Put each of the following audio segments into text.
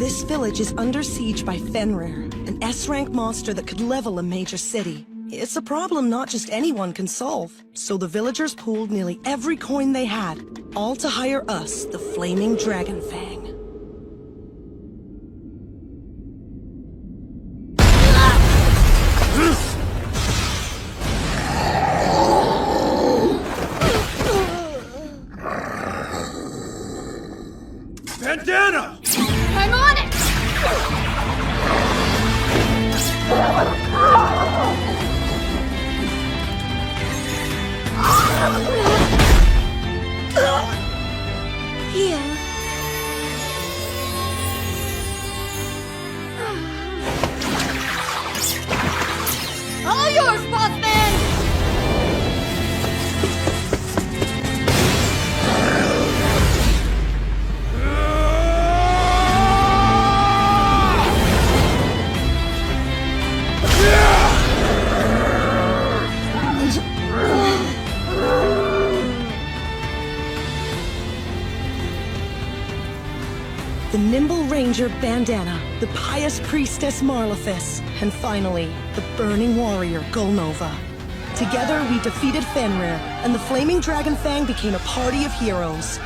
This village is under siege by Fenrir, an S-rank monster that could level a major city. It's a problem not just anyone can solve, so the villagers pooled nearly every coin they had, all to hire us, the Flaming Dragon Fang. Bandana! I'm on it! Here. All yours, boss man! The nimble ranger Bandana, the pious priestess Marlethis, and finally, the burning warrior Golnova. Together, we defeated Fenrir, and the Flaming Dragon Fang became a party of heroes.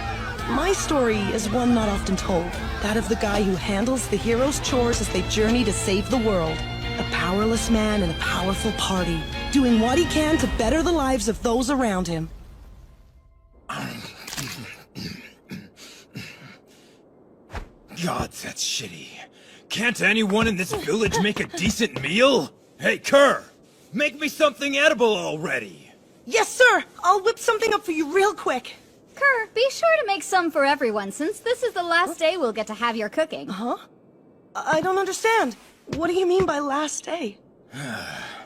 My story is one not often told, that of the guy who handles the heroes' chores as they journey to save the world. A powerless man in a powerful party, doing what he can to better the lives of those around him. God, that's shitty. Can't anyone in this village make a decent meal? Hey, Kerr! Make me something edible already! Yes, sir! I'll whip something up for you real quick. Kerr, be sure to make some for everyone, since this is the last day we'll get to have your cooking. Huh? I don't understand. What do you mean by last day?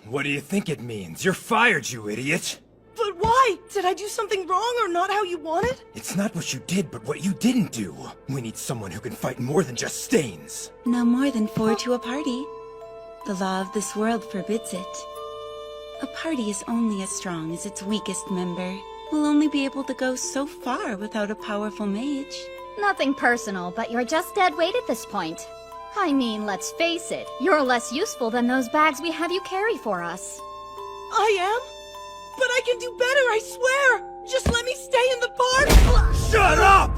What do you think it means? You're fired, you idiot! But why? Did I do something wrong or not how you wanted? It's not what you did, but what you didn't do. We need someone who can fight more than just stains. No more than 4 to a party. The law of this world forbids it. A party is only as strong as its weakest member. We'll only be able to go so far without a powerful mage. Nothing personal, but you're just dead weight at this point. I mean, let's face it, you're less useful than those bags we have you carry for us. I am? But I can do better, I swear! Just let me stay in the park! Shut up!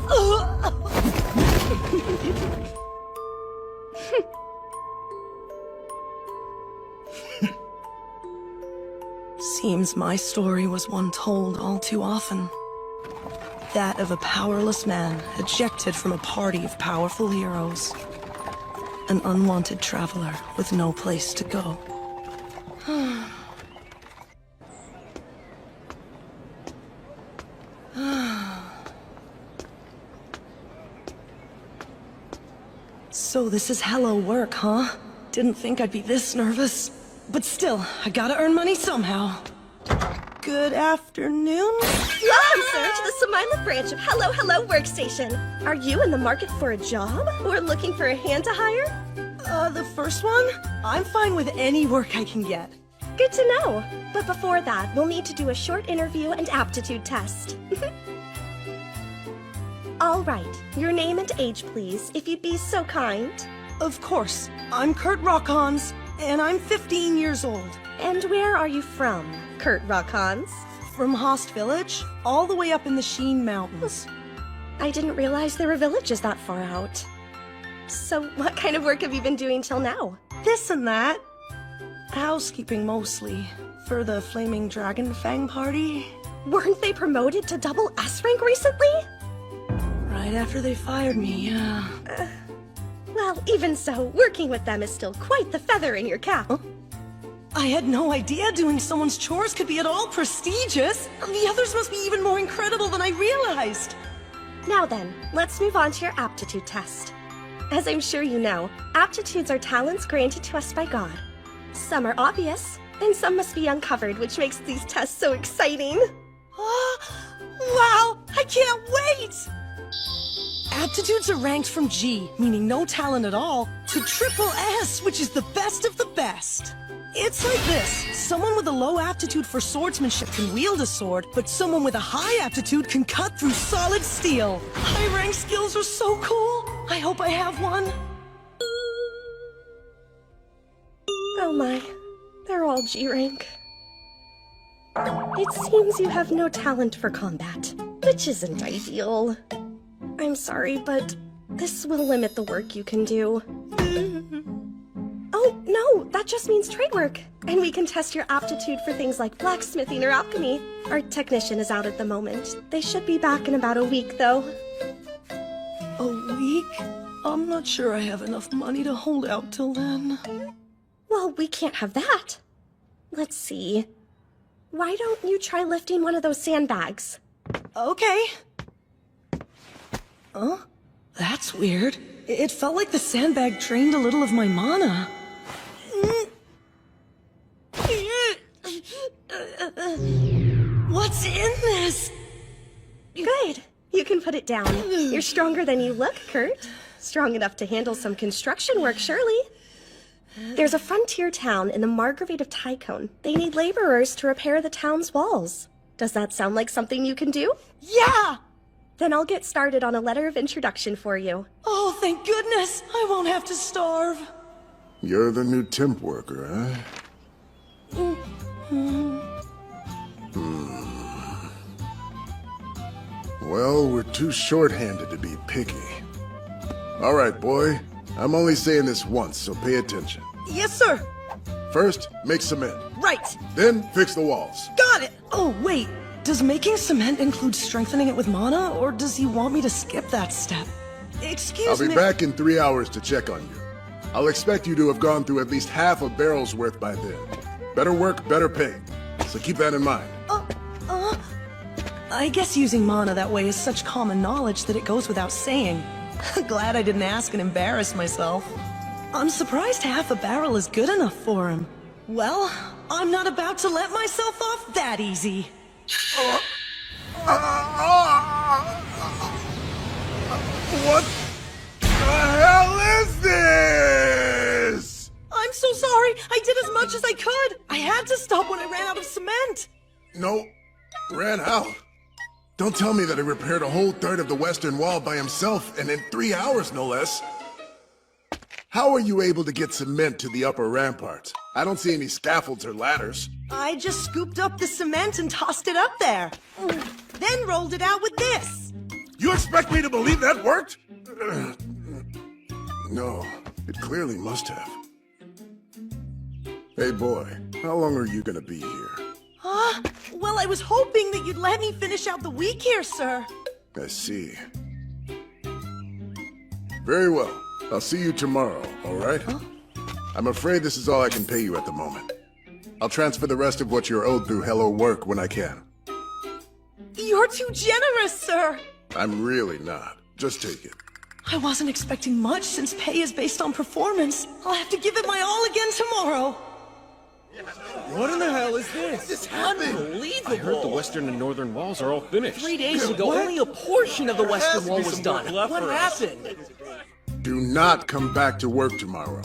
Seems my story was one told all too often. That of a powerless man ejected from a party of powerful heroes. An unwanted traveler with no place to go. So this is hella work, huh? Didn't think I'd be this nervous. But still, I gotta earn money somehow. Good afternoon? Welcome, sir, to the Samila branch of Hello Hello Workstation. Are you in the market for a job? Or looking for a hand to hire? The first one? I'm fine with any work I can get. Good to know. But before that, we'll need to do a short interview and aptitude test. All right, your name and age, please, if you'd be so kind. Of course. I'm Kurt Rockhans, and I'm 15 years old. And where are you from, Kurt Rockhans? From Host Village, all the way up in the Sheen Mountains. I didn't realize there were villages that far out. So what kind of work have you been doing till now? This and that. Housekeeping mostly. For the Flaming Dragon Fang party. Weren't they promoted to double S rank recently? Right after they fired me, yeah. Well, even so, working with them is still quite the feather in your cap. Huh? I had no idea doing someone's chores could be at all prestigious. The others must be even more incredible than I realized. Now then, let's move on to your aptitude test. As I'm sure you know, aptitudes are talents granted to us by God. Some are obvious, and some must be uncovered, which makes these tests so exciting. Wow! I can't wait! Aptitudes are ranked from G, meaning no talent at all, to triple S, which is the best of the best. It's like this. Someone with a low aptitude for swordsmanship can wield a sword, but someone with a high aptitude can cut through solid steel. High rank skills are so cool. I hope I have one. my, they're all G rank. It seems you have no talent for combat, which isn't ideal. I'm sorry, but this will limit the work you can do. Oh, no, that just means trade work. And we can test your aptitude for things like blacksmithing or alchemy. Our technician is out at the moment. They should be back in about a week, though. A week? I'm not sure I have enough money to hold out till then. Well, we can't have that. Let's see. Why don't you try lifting one of those sandbags? Okay. Huh? That's weird. It felt like the sandbag drained a little of my mana. What's in this? Good. You can put it down. You're stronger than you look, Kurt. Strong enough to handle some construction work, surely. There's a frontier town in the Margravate of Tycone. They need laborers to repair the town's walls. Does that sound like something you can do? Yeah! Then I'll get started on a letter of introduction for you. Oh, thank goodness! I won't have to starve. You're the new temp worker, huh? Well, we're too short-handed to be picky. All right, boy. I'm only saying this once, so pay attention. Yes, sir. First, make cement. Right. Then, fix the walls. Got it. Oh, wait. Does making cement include strengthening it with mana, or does he want me to skip that step? Excuse I'll me. be back in 3 hours to check on you. I'll expect you to have gone through at least half a barrel's worth by then. Better work, better pay. So keep that in mind. I guess using mana that way is such common knowledge that it goes without saying. Glad I didn't ask and embarrass myself. I'm surprised half a barrel is good enough for him. Well, I'm not about to let myself off that easy. What the hell is this? I'm so sorry. I did as much as I could. I had to stop when I ran out of cement. No, ran out. Don't tell me that he repaired a whole third of the western wall by himself, and in 3 hours, no less. How are you able to get cement to the upper ramparts? I don't see any scaffolds or ladders. I just scooped up the cement and tossed it up there. Then rolled it out with this. You expect me to believe that worked? No, it clearly must have. Hey boy, how long are you gonna be here? Well, I was hoping that you'd let me finish out the week here, sir. I see. Very well. I'll see you tomorrow, all right? I'm afraid this is all I can pay you at the moment. I'll transfer the rest of what you're owed through Hello Work when I can. You're too generous, sir. I'm really not. Just take it. I wasn't expecting much since pay is based on performance. I'll have to give it my all again tomorrow. What in the hell is this? This happened! Unbelievable! I heard the western and northern walls are all finished. 3 days ago, only a portion of the western wall was done. What happened? Do not come back to work tomorrow.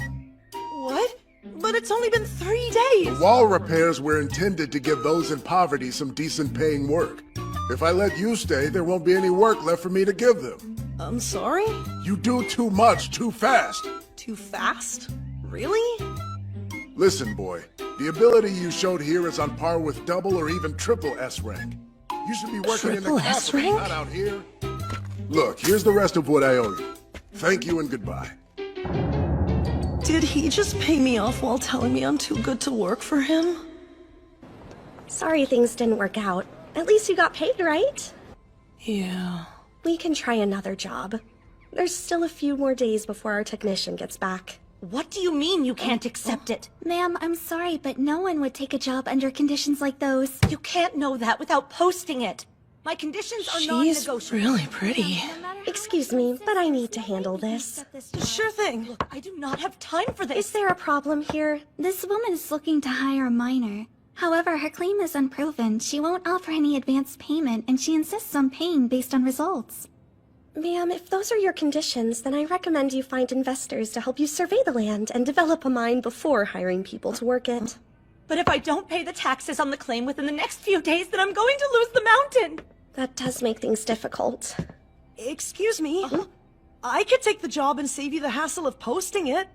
What? But it's only been 3 days. Wall repairs were intended to give those in poverty some decent paying work. If I let you stay, there won't be any work left for me to give them. I'm sorry? You do too much, too fast. Too fast? Really? Listen, boy, the ability you showed here is on par with double or even triple S rank. You should be working in the Triple S capital, rank? not out here. Look, here's the rest of what I owe you. Thank you and goodbye. Did he just pay me off while telling me I'm too good to work for him? Sorry things didn't work out. At least you got paid, right? Yeah. We can try another job. There's still a few more days before our technician gets back. What do you mean you can't accept it? Ma'am, I'm sorry, but no one would take a job under conditions like those. You can't know that without posting it. My conditions are She's non-negotiable. really pretty. Excuse me, but I need to handle this. Sure thing. Look, I do not have time for this. Is there a problem here? This woman is looking to hire a miner. However, her claim is unproven. She won't offer any advance payment, and she insists on paying based on results. Ma'am, if those are your conditions, then I recommend you find investors to help you survey the land and develop a mine before hiring people to work it. But if I don't pay the taxes on the claim within the next few days, then I'm going to lose the mountain. That does make things difficult. Excuse me. I could take the job and save you the hassle of posting it.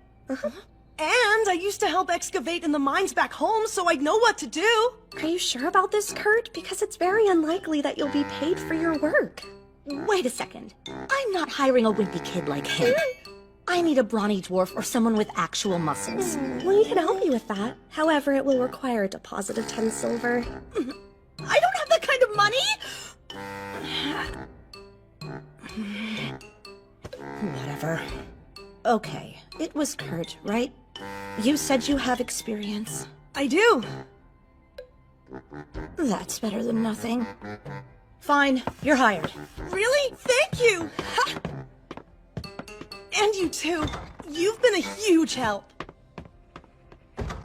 And I used to help excavate in the mines back home, so I'd know what to do. Are you sure about this, Kurt? Because it's very unlikely that you'll be paid for your work. Wait a second. I'm not hiring a wimpy kid like him. I need a brawny dwarf or someone with actual muscles. We can help you with that. However, it will require a deposit of 10 silver. I don't have that kind of money! Whatever. Okay, it was Kurt, right? You said you have experience. I do. That's better than nothing. Fine, you're hired. Really? Thank you! Ha! And you too. You've been a huge help.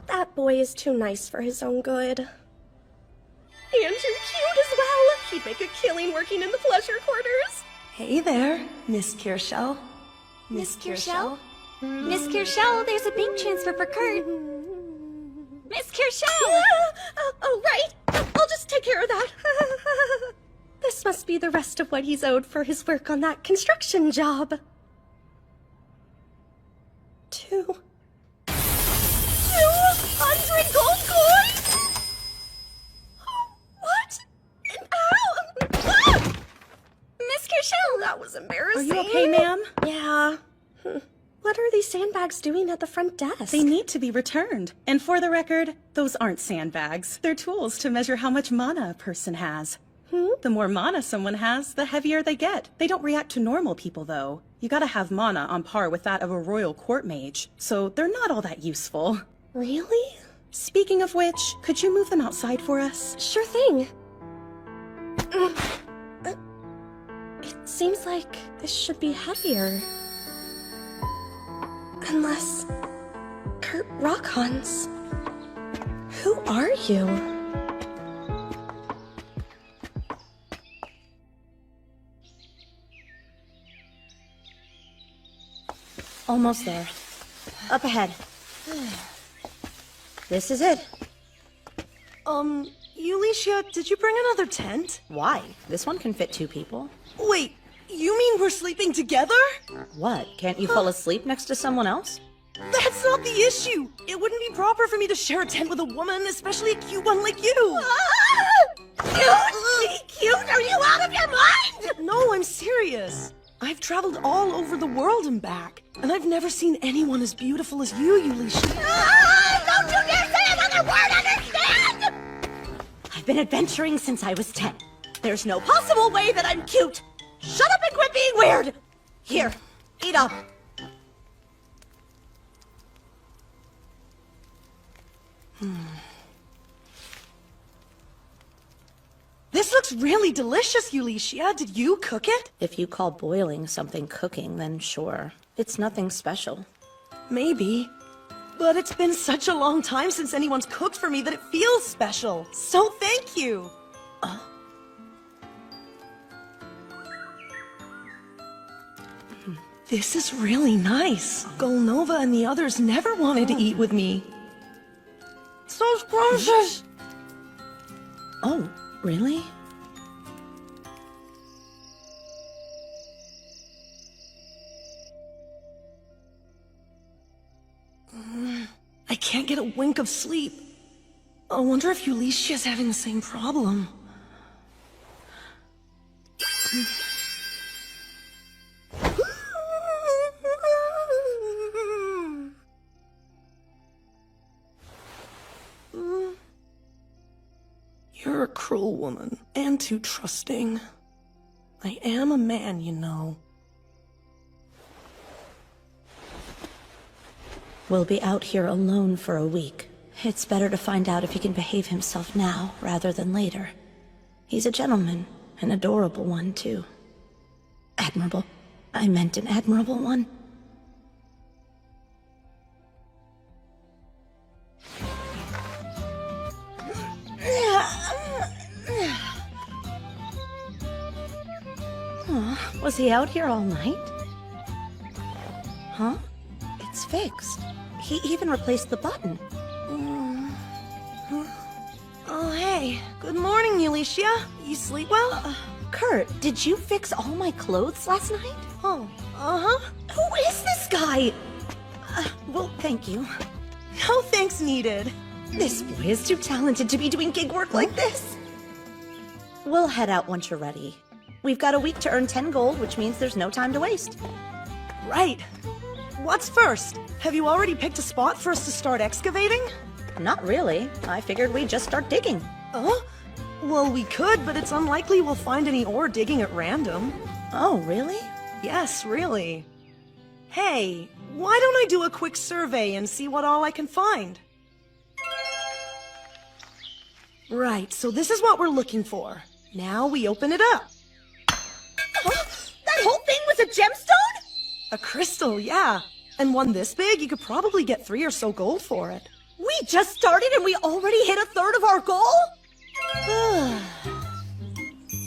That boy is too nice for his own good. And too cute as well. He'd make a killing working in the pleasure quarters. Hey there, Miss Kirschell. Miss Kirschell? Miss Kirschell, there's a bank transfer for Kurt. Miss Kirschell! Oh, right. I'll just take care of that. This must be the rest of what he's owed for his work on that construction job. 200 gold coins? What? Ow! Miss Kirschell! That was embarrassing. Are you okay, ma'am? Yeah. What are these sandbags doing at the front desk? They need to be returned. And for the record, those aren't sandbags. They're tools to measure how much mana a person has. The more mana someone has, the heavier they get. They don't react to normal people, though. You gotta have mana on par with that of a royal court mage, so they're not all that useful. Really? Speaking of which, could you move them outside for us? Sure thing. It seems like this should be heavier. Unless... Kurt Rockhans. Who are you? Almost there. Up ahead. This is it. Eulicia, did you bring another tent? Why? This one can fit 2 people. Wait, you mean we're sleeping together? What? Can't you fall asleep next to someone else? That's not the issue. It wouldn't be proper for me to share a tent with a woman, especially a cute one like you. Cute? Are you out of your mind? No, I'm serious. I've traveled all over the world and back, and I've never seen anyone as beautiful as you, Eulicia. Don't you dare say another word, understand? I've been adventuring since I was 10. There's no possible way that I'm cute. Shut up and quit being weird. Here, eat up. This looks really delicious, Eulicia. Did you cook it? If you call boiling something cooking, then sure. It's nothing special. Maybe. But it's been such a long time since anyone's cooked for me that it feels special. So thank you. This is really nice. Golnova and the others never wanted to eat with me. So scrumptious. Oh, really? I can't get a wink of sleep. I wonder if Eulicia's having the same problem. You're a cruel woman, and too trusting. I am a man, you know. We'll be out here alone for a week. It's better to find out if he can behave himself now rather than later. He's a gentleman, an adorable one, too. Admirable. I meant an admirable one. Was he out here all night? Huh? It's fixed. He even replaced the button. Oh, hey. Good morning, Eulicia. You sleep well? Kurt, did you fix all my clothes last night? Oh, uh-huh. Who is this guy? Well, thank you. No thanks needed. This boy is too talented to be doing gig work like this. We'll head out once you're ready. We've got a week to earn 10 gold, which means there's no time to waste. Right. What's first? Have you already picked a spot for us to start excavating? Not really. I figured we'd just start digging. Well, we could, but it's unlikely we'll find any ore digging at random. Oh, really? Yes, really. Hey, why don't I do a quick survey and see what all I can find? Right, so this is what we're looking for. Now we open it up. That whole thing was a gemstone? A crystal, yeah. And one this big, you could probably get 3 or so gold for it. We just started and we already hit a third of our goal?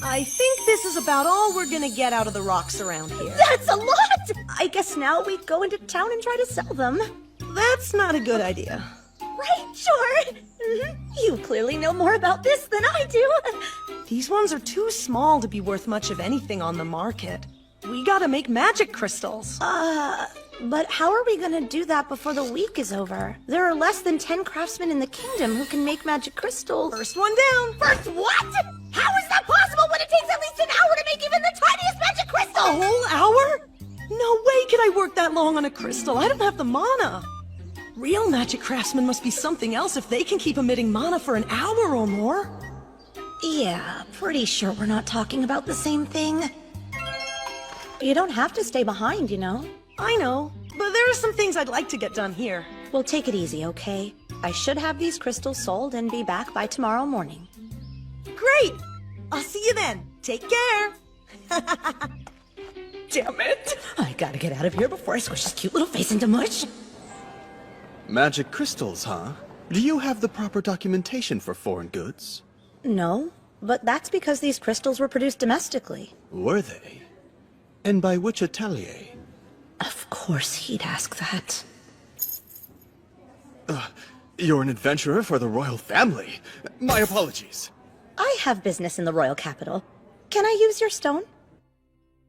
I think this is about all we're gonna get out of the rocks around here. That's a lot! I guess now we go into town and try to sell them. That's not a good idea. Right, sure. You clearly know more about this than I do. These ones are too small to be worth much of anything on the market. We gotta make magic crystals. But how are we gonna do that before the week is over? There are less than 10 craftsmen in the kingdom who can make magic crystals. First one down. First what? How is that possible when it takes at least an hour to make even the tiniest magic crystal? A whole hour? No way could I work that long on a crystal. I don't have the mana. Real magic craftsmen must be something else if they can keep emitting mana for an hour or more. Yeah, pretty sure we're not talking about the same thing. You don't have to stay behind, you know. I know, but there are some things I'd like to get done here. Well, take it easy, okay? I should have these crystals sold and be back by tomorrow morning. Great! I'll see you then. Take care. Damn it! I gotta get out of here before I squish his cute little face into mush. Magic crystals, huh? Do you have the proper documentation for foreign goods? No, but that's because these crystals were produced domestically. Were they? And by which atelier? Of course he'd ask that. You're an adventurer for the royal family. My apologies. I have business in the royal capital. Can I use your stone?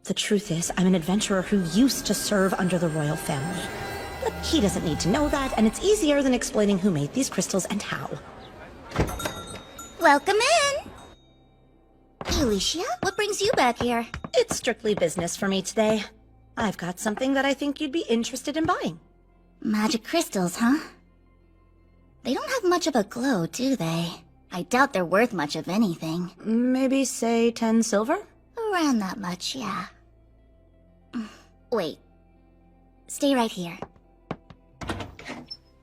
The truth is, I'm an adventurer who used to serve under the royal family. But he doesn't need to know that, and it's easier than explaining who made these crystals and how. Welcome in! Alicia, what brings you back here? It's strictly business for me today. I've got something that I think you'd be interested in buying. Magic crystals, huh? They don't have much of a glow, do they? I doubt they're worth much of anything. Maybe, say, 10 silver? Around that much, yeah. Wait. Stay right here.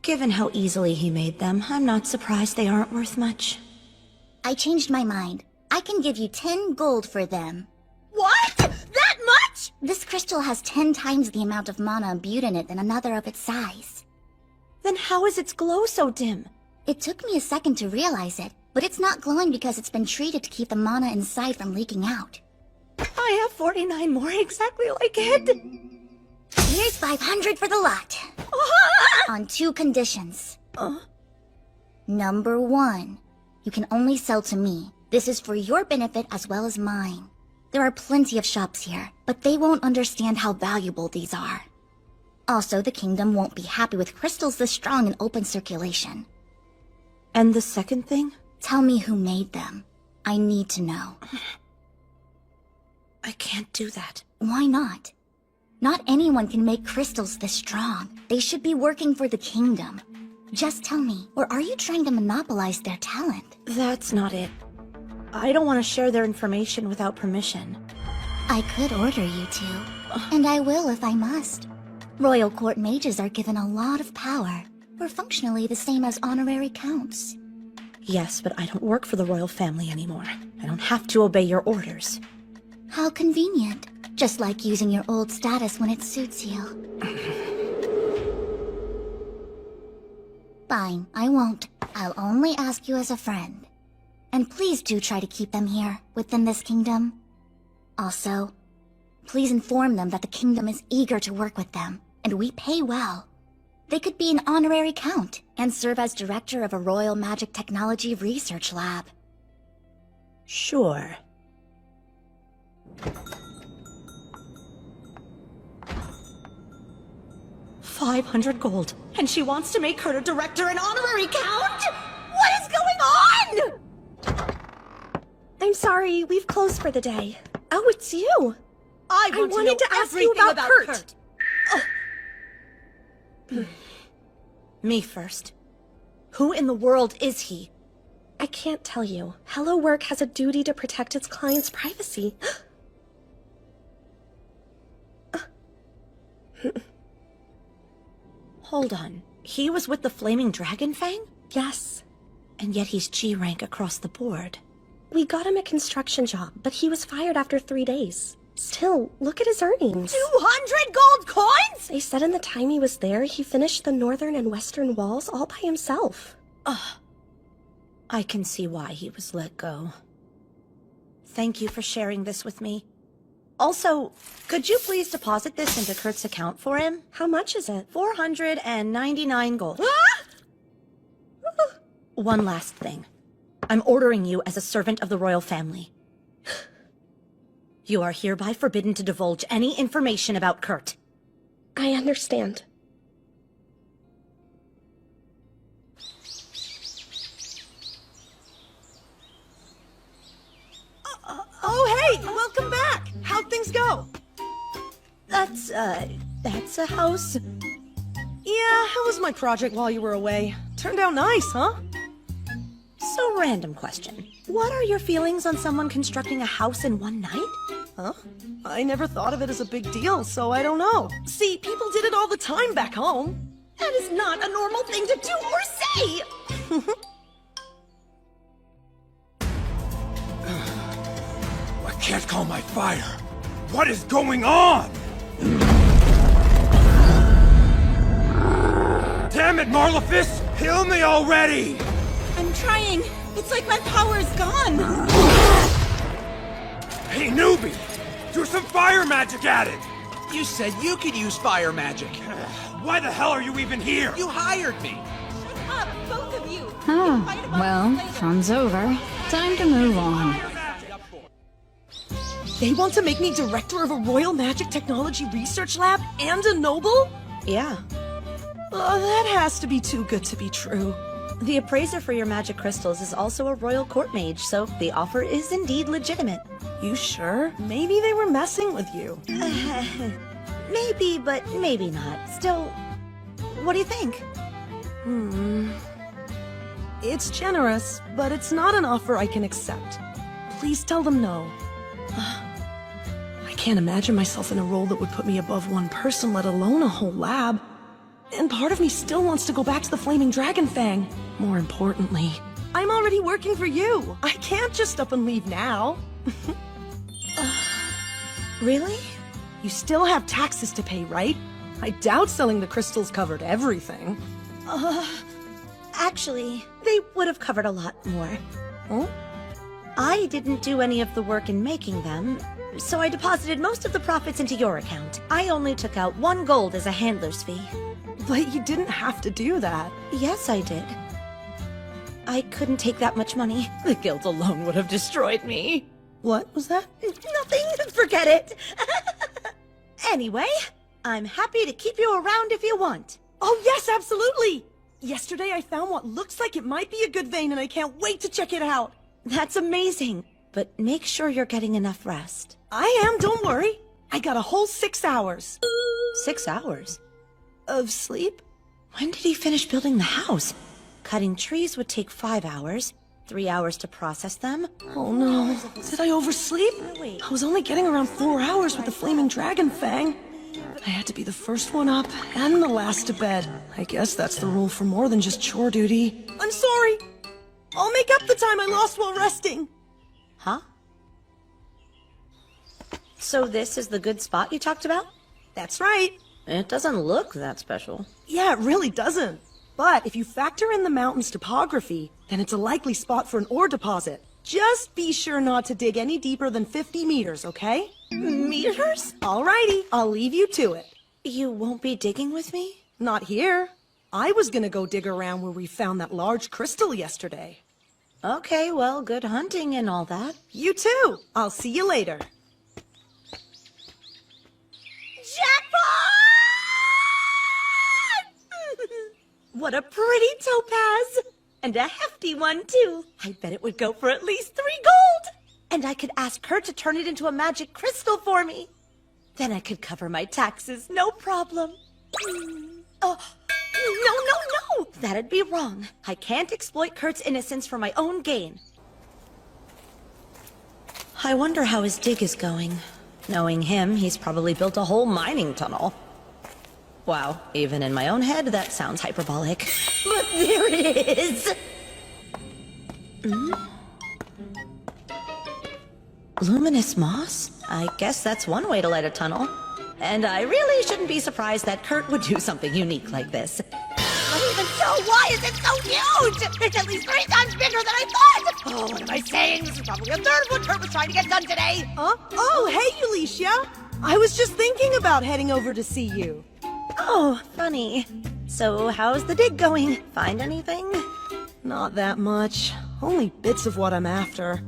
Given how easily he made them, I'm not surprised they aren't worth much. I changed my mind. I can give you 10 gold for them. What? That much? This crystal has 10 times the amount of mana imbued in it than another of its size. Then how is its glow so dim? It took me a second to realize it, but it's not glowing because it's been treated to keep the mana inside from leaking out. I have 49 more exactly like it. Here's 500 for the lot. On 2 conditions. Number 1, you can only sell to me. This is for your benefit as well as mine. There are plenty of shops here, but they won't understand how valuable these are. Also, the kingdom won't be happy with crystals this strong in open circulation. And the second thing? Tell me who made them. I need to know. I can't do that. Why not? Not anyone can make crystals this strong. They should be working for the kingdom. Just tell me, or are you trying to monopolize their talent? That's not it. I don't want to share their information without permission. I could order you to, and I will if I must. Royal court mages are given a lot of power. We're functionally the same as honorary counts. Yes, but I don't work for the royal family anymore. I don't have to obey your orders. How convenient. Just like using your old status when it suits you. Fine, I won't. I'll only ask you as a friend. And please do try to keep them here, within this kingdom. Also, please inform them that the kingdom is eager to work with them, and we pay well. They could be an honorary count, and serve as director of a royal magic technology research lab. Sure. 500 gold. And she wants to make her a director and honorary count? What is going on? I'm sorry, we've closed for the day. Oh, it's you. I wanted to ask you about Kurt. Me first. Who in the world is he? I can't tell you. Hello Work has a duty to protect its clients' privacy. Hold on. He was with the Flaming Dragon Fang? Yes. And yet he's G rank across the board. We got him a construction job, but he was fired after 3 days. Still, look at his earnings. 200 gold coins?! They said in the time he was there, he finished the northern and western walls all by himself. I can see why he was let go. Thank you for sharing this with me. Also, could you please deposit this into Kurt's account for him? How much is it? 499 gold. One last thing. I'm ordering you as a servant of the royal family. You are hereby forbidden to divulge any information about Kurt. I understand. Oh, hey! Welcome back! How'd things go? That's a house. Yeah, how was my project while you were away? Turned out nice, huh? So random question. What are your feelings on someone constructing a house in one night? Huh? I never thought of it as a big deal, so I don't know. See, people did it all the time back home. That is not a normal thing to do or say! I can't call my fire. What is going on? Damn it, Marlefus! Heal me already! I'm trying. It's like my power is gone. Hey, newbie! Do some fire magic at it! You said you could use fire magic. Why the hell are you even here? You hired me. Shut up, both of you. Oh, well, fun's over. Time to move on. They want to make me director of a Royal Magic Technology Research Lab and a noble? Yeah. That has to be too good to be true. The appraiser for your magic crystals is also a royal court mage, so the offer is indeed legitimate. You sure? Maybe they were messing with you. Maybe, but maybe not. Still, what do you think? It's generous, but it's not an offer I can accept. Please tell them no. I can't imagine myself in a role that would put me above one person, let alone a whole lab. And part of me still wants to go back to the Flaming Dragon Fang. More importantly, I'm already working for you. I can't just up and leave now. Really? You still have taxes to pay, right? I doubt selling the crystals covered everything. Actually, they would have covered a lot more. Huh? I didn't do any of the work in making them, so I deposited most of the profits into your account. I only took out 1 gold as a handler's fee. But you didn't have to do that. Yes, I did. I couldn't take that much money. The guilt alone would have destroyed me. What was that? Nothing. Forget it. Anyway, I'm happy to keep you around if you want. Oh, yes, absolutely. Yesterday I found what looks like it might be a good vein and I can't wait to check it out. That's amazing. But make sure you're getting enough rest. I am, don't worry. I got a whole 6 hours. 6 hours? Of sleep? When did he finish building the house? Cutting trees would take 5 hours. 3 hours to process them. Oh no. Did I oversleep? Wait. I was only getting around 4 hours with the Flaming Dragon Fang. I had to be the first one up and the last to bed. I guess that's the rule for more than just chore duty. I'm sorry. I'll make up the time I lost while resting. Huh? So this is the good spot you talked about? That's right. It doesn't look that special. Yeah, it really doesn't. But if you factor in the mountain's topography, then it's a likely spot for an ore deposit. Just be sure not to dig any deeper than 50 meters, okay? Meters? Alrighty, I'll leave you to it. You won't be digging with me? Not here. I was gonna go dig around where we found that large crystal yesterday. Okay, well, good hunting and all that. You too. I'll see you later. Jackpot! got a pretty topaz. And a hefty one, too. I bet it would go for at least 3 gold. And I could ask her to turn it into a magic crystal for me. Then I could cover my taxes, no problem. Oh, no. That'd be wrong. I can't exploit Kurt's innocence for my own gain. I wonder how his dig is going. Knowing him, he's probably built a whole mining tunnel. Wow, even in my own head, that sounds hyperbolic. But there it is! Luminous moss? I guess that's one way to light a tunnel. And I really shouldn't be surprised that Kurt would do something unique like this. But even so, why is it so huge? It's at least 3 times bigger than I thought! Oh, what am I saying? This is probably a third of what Kurt was trying to get done today! Huh? Oh, hey, Alicia! I was just thinking about heading over to see you. Oh, funny. So how's the dig going? Find anything? Not that much. Only bits of what I'm after.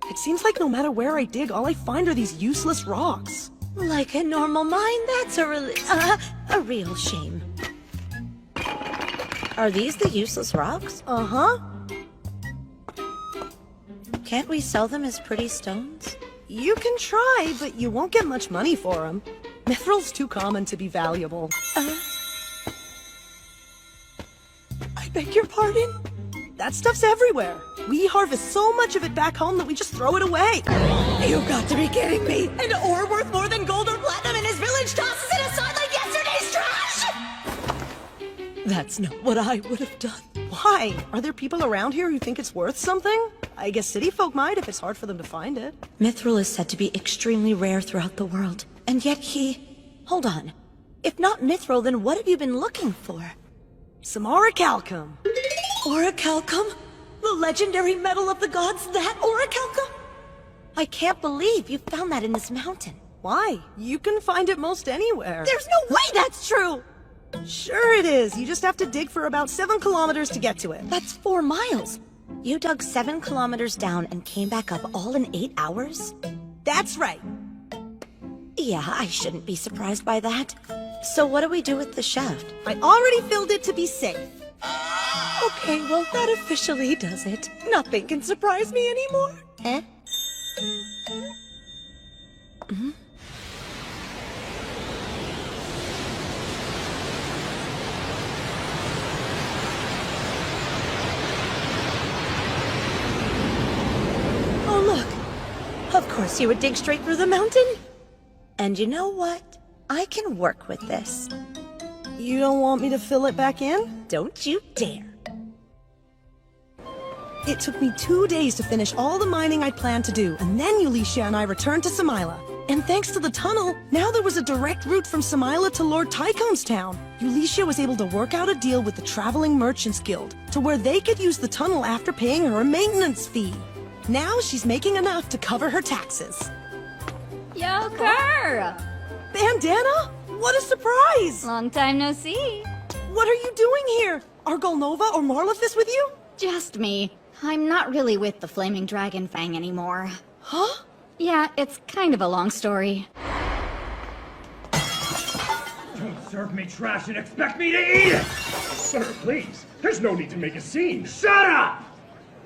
It seems like no matter where I dig, all I find are these useless rocks. Like a normal mine, that's a real shame. Are these the useless rocks? Uh-huh. Can't we sell them as pretty stones? You can try, but you won't get much money for them. Mithril's too common to be valuable. I beg your pardon? That stuff's everywhere. We harvest so much of it back home that we just throw it away. You've got to be kidding me! An ore worth more than gold or platinum in his village tosses it aside like yesterday's trash! That's not what I would have done. Why? Are there people around here who think it's worth something? I guess city folk might if it's hard for them to find it. Mithril is said to be extremely rare throughout the world. And yet Hold on. If not Mithril, then what have you been looking for? Some orichalcum. Orichalcum? The legendary metal of the gods, that orichalcum? I can't believe you found that in this mountain. Why? You can find it most anywhere. There's no way that's true! Sure it is. You just have to dig for about 7 kilometers to get to it. That's 4 miles. You dug 7 kilometers down and came back up all in 8 hours? That's right. Yeah, I shouldn't be surprised by that. So what do we do with the shaft? I already filled it to be safe. Okay, well that officially does it. Nothing can surprise me anymore. Eh? Oh look! Of course you would dig straight through the mountain. And you know what? I can work with this. You don't want me to fill it back in? Don't you dare. It took me 2 days to finish all the mining I planned to do, and then Eulicia and I returned to Samila. And thanks to the tunnel, now there was a direct route from Samila to Lord Tycoon's town. Eulicia was able to work out a deal with the Traveling Merchants Guild, to where they could use the tunnel after paying her a maintenance fee. Now she's making enough to cover her taxes. Yo, Kerr! Bandana? What a surprise! Long time no see. What are you doing here? Are Golnova or Marlefis with you? Just me. I'm not really with the Flaming Dragon Fang anymore. Huh? Yeah, it's kind of a long story. Don't serve me trash and expect me to eat it! Sir, please. There's no need to make a scene. Shut up!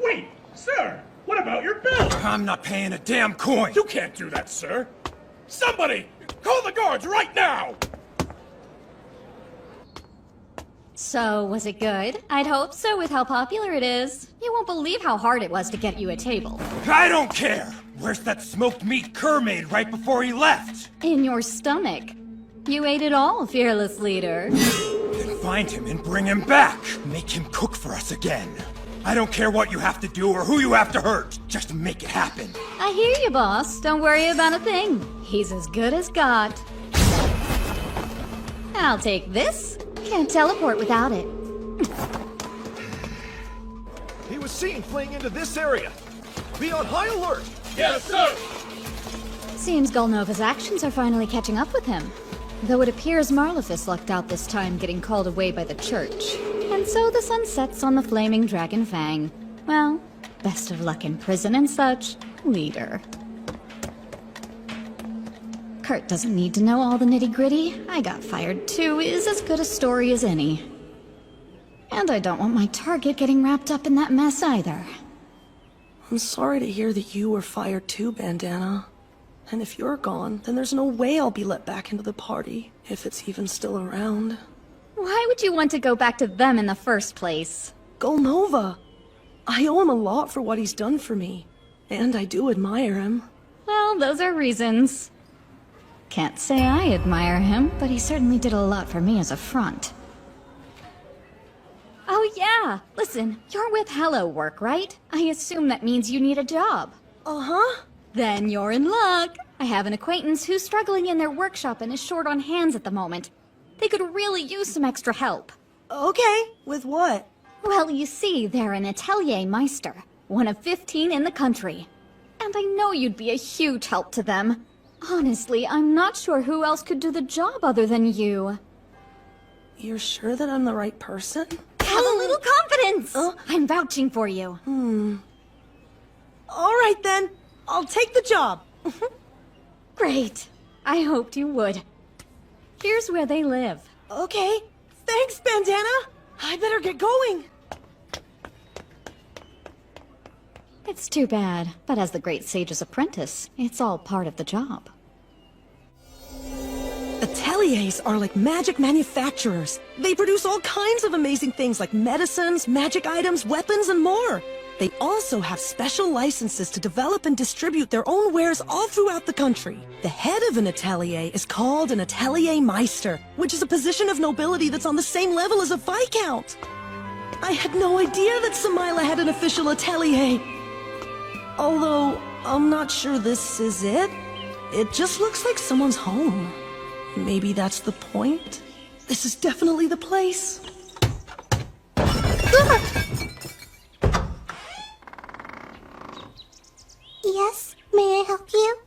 Wait, sir, what about your bill? I'm not paying a damn coin! You can't do that, sir. Somebody! Call the guards right now! So, was it good? I'd hope so with how popular it is. You won't believe how hard it was to get you a table. I don't care! Where's that smoked meat Kerr made right before he left? In your stomach. You ate it all, fearless leader. Then find him and bring him back! Make him cook for us again. I don't care what you have to do or who you have to hurt. Just make it happen. I hear you, boss. Don't worry about a thing. He's as good as got. I'll take this. Can't teleport without it. He was seen fleeing into this area. Be on high alert! Yes, sir! Seems Golnova's actions are finally catching up with him. Though it appears Marlefis lucked out this time getting called away by the church. And so the sun sets on the Flaming Dragon Fang. Well, best of luck in prison and such, leader. Kurt doesn't need to know all the nitty-gritty. I got fired too is as good a story as any. And I don't want my target getting wrapped up in that mess either. I'm sorry to hear that you were fired too, Bandana. And if you're gone, then there's no way I'll be let back into the party, if it's even still around. Why would you want to go back to them in the first place? Golnova! I owe him a lot for what he's done for me. And I do admire him. Well, those are reasons. Can't say I admire him, but he certainly did a lot for me as a front. Oh yeah! Listen, you're with Hello Work, right? I assume that means you need a job. Uh-huh. Then you're in luck. I have an acquaintance who's struggling in their workshop and is short on hands at the moment. They could really use some extra help. Okay, with what? Well, you see, they're an Atelier Meister, one of 15 in the country. And I know you'd be a huge help to them. Honestly, I'm not sure who else could do the job other than you. You're sure that I'm the right person? Have a little confidence! I'm vouching for you. All right then, I'll take the job. Great. I hoped you would. Here's where they live. Okay, thanks, Bandana. I better get going. It's too bad, but as the Great Sage's apprentice, it's all part of the job. Ateliers are like magic manufacturers. They produce all kinds of amazing things like medicines, magic items, weapons, and more. They also have special licenses to develop and distribute their own wares all throughout the country. The head of an atelier is called an Atelier Meister, which is a position of nobility that's on the same level as a Viscount. I had no idea that Samila had an official atelier. Although, I'm not sure this is it. It just looks like someone's home. Maybe that's the point? This is definitely the place. Yes, may I help you?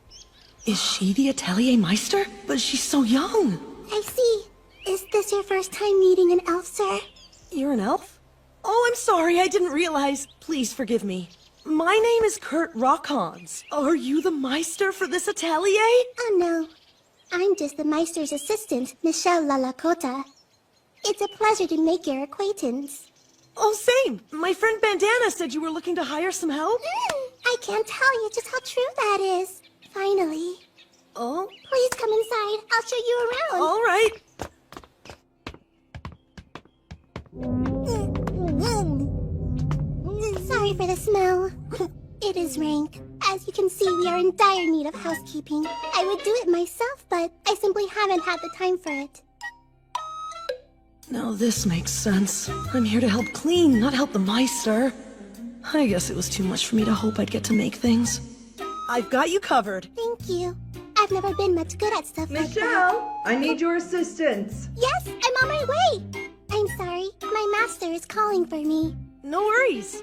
Is she the Atelier Meister? But she's so young. I see. Is this your first time meeting an elf, sir? You're an elf? Oh, I'm sorry, I didn't realize. Please forgive me. My name is Kurt Rockhans. Are you the Meister for this atelier? Oh, no. I'm just the Meister's assistant, Michelle Lalakota. It's a pleasure to make your acquaintance. Oh, same. My friend Bandana said you were looking to hire some help. I can't tell you just how true that is. Finally. Oh? Please come inside. I'll show you around. All right. Sorry for the smell. It is rank. As you can see, we are in dire need of housekeeping. I would do it myself, but I simply haven't had the time for it. Now this makes sense. I'm here to help clean, not help the Meister. I guess it was too much for me to hope I'd get to make things. I've got you covered. Thank you. I've never been much good at stuff like that. Michelle, I need your assistance. Yes, I'm on my way. I'm sorry. My master is calling for me. No worries.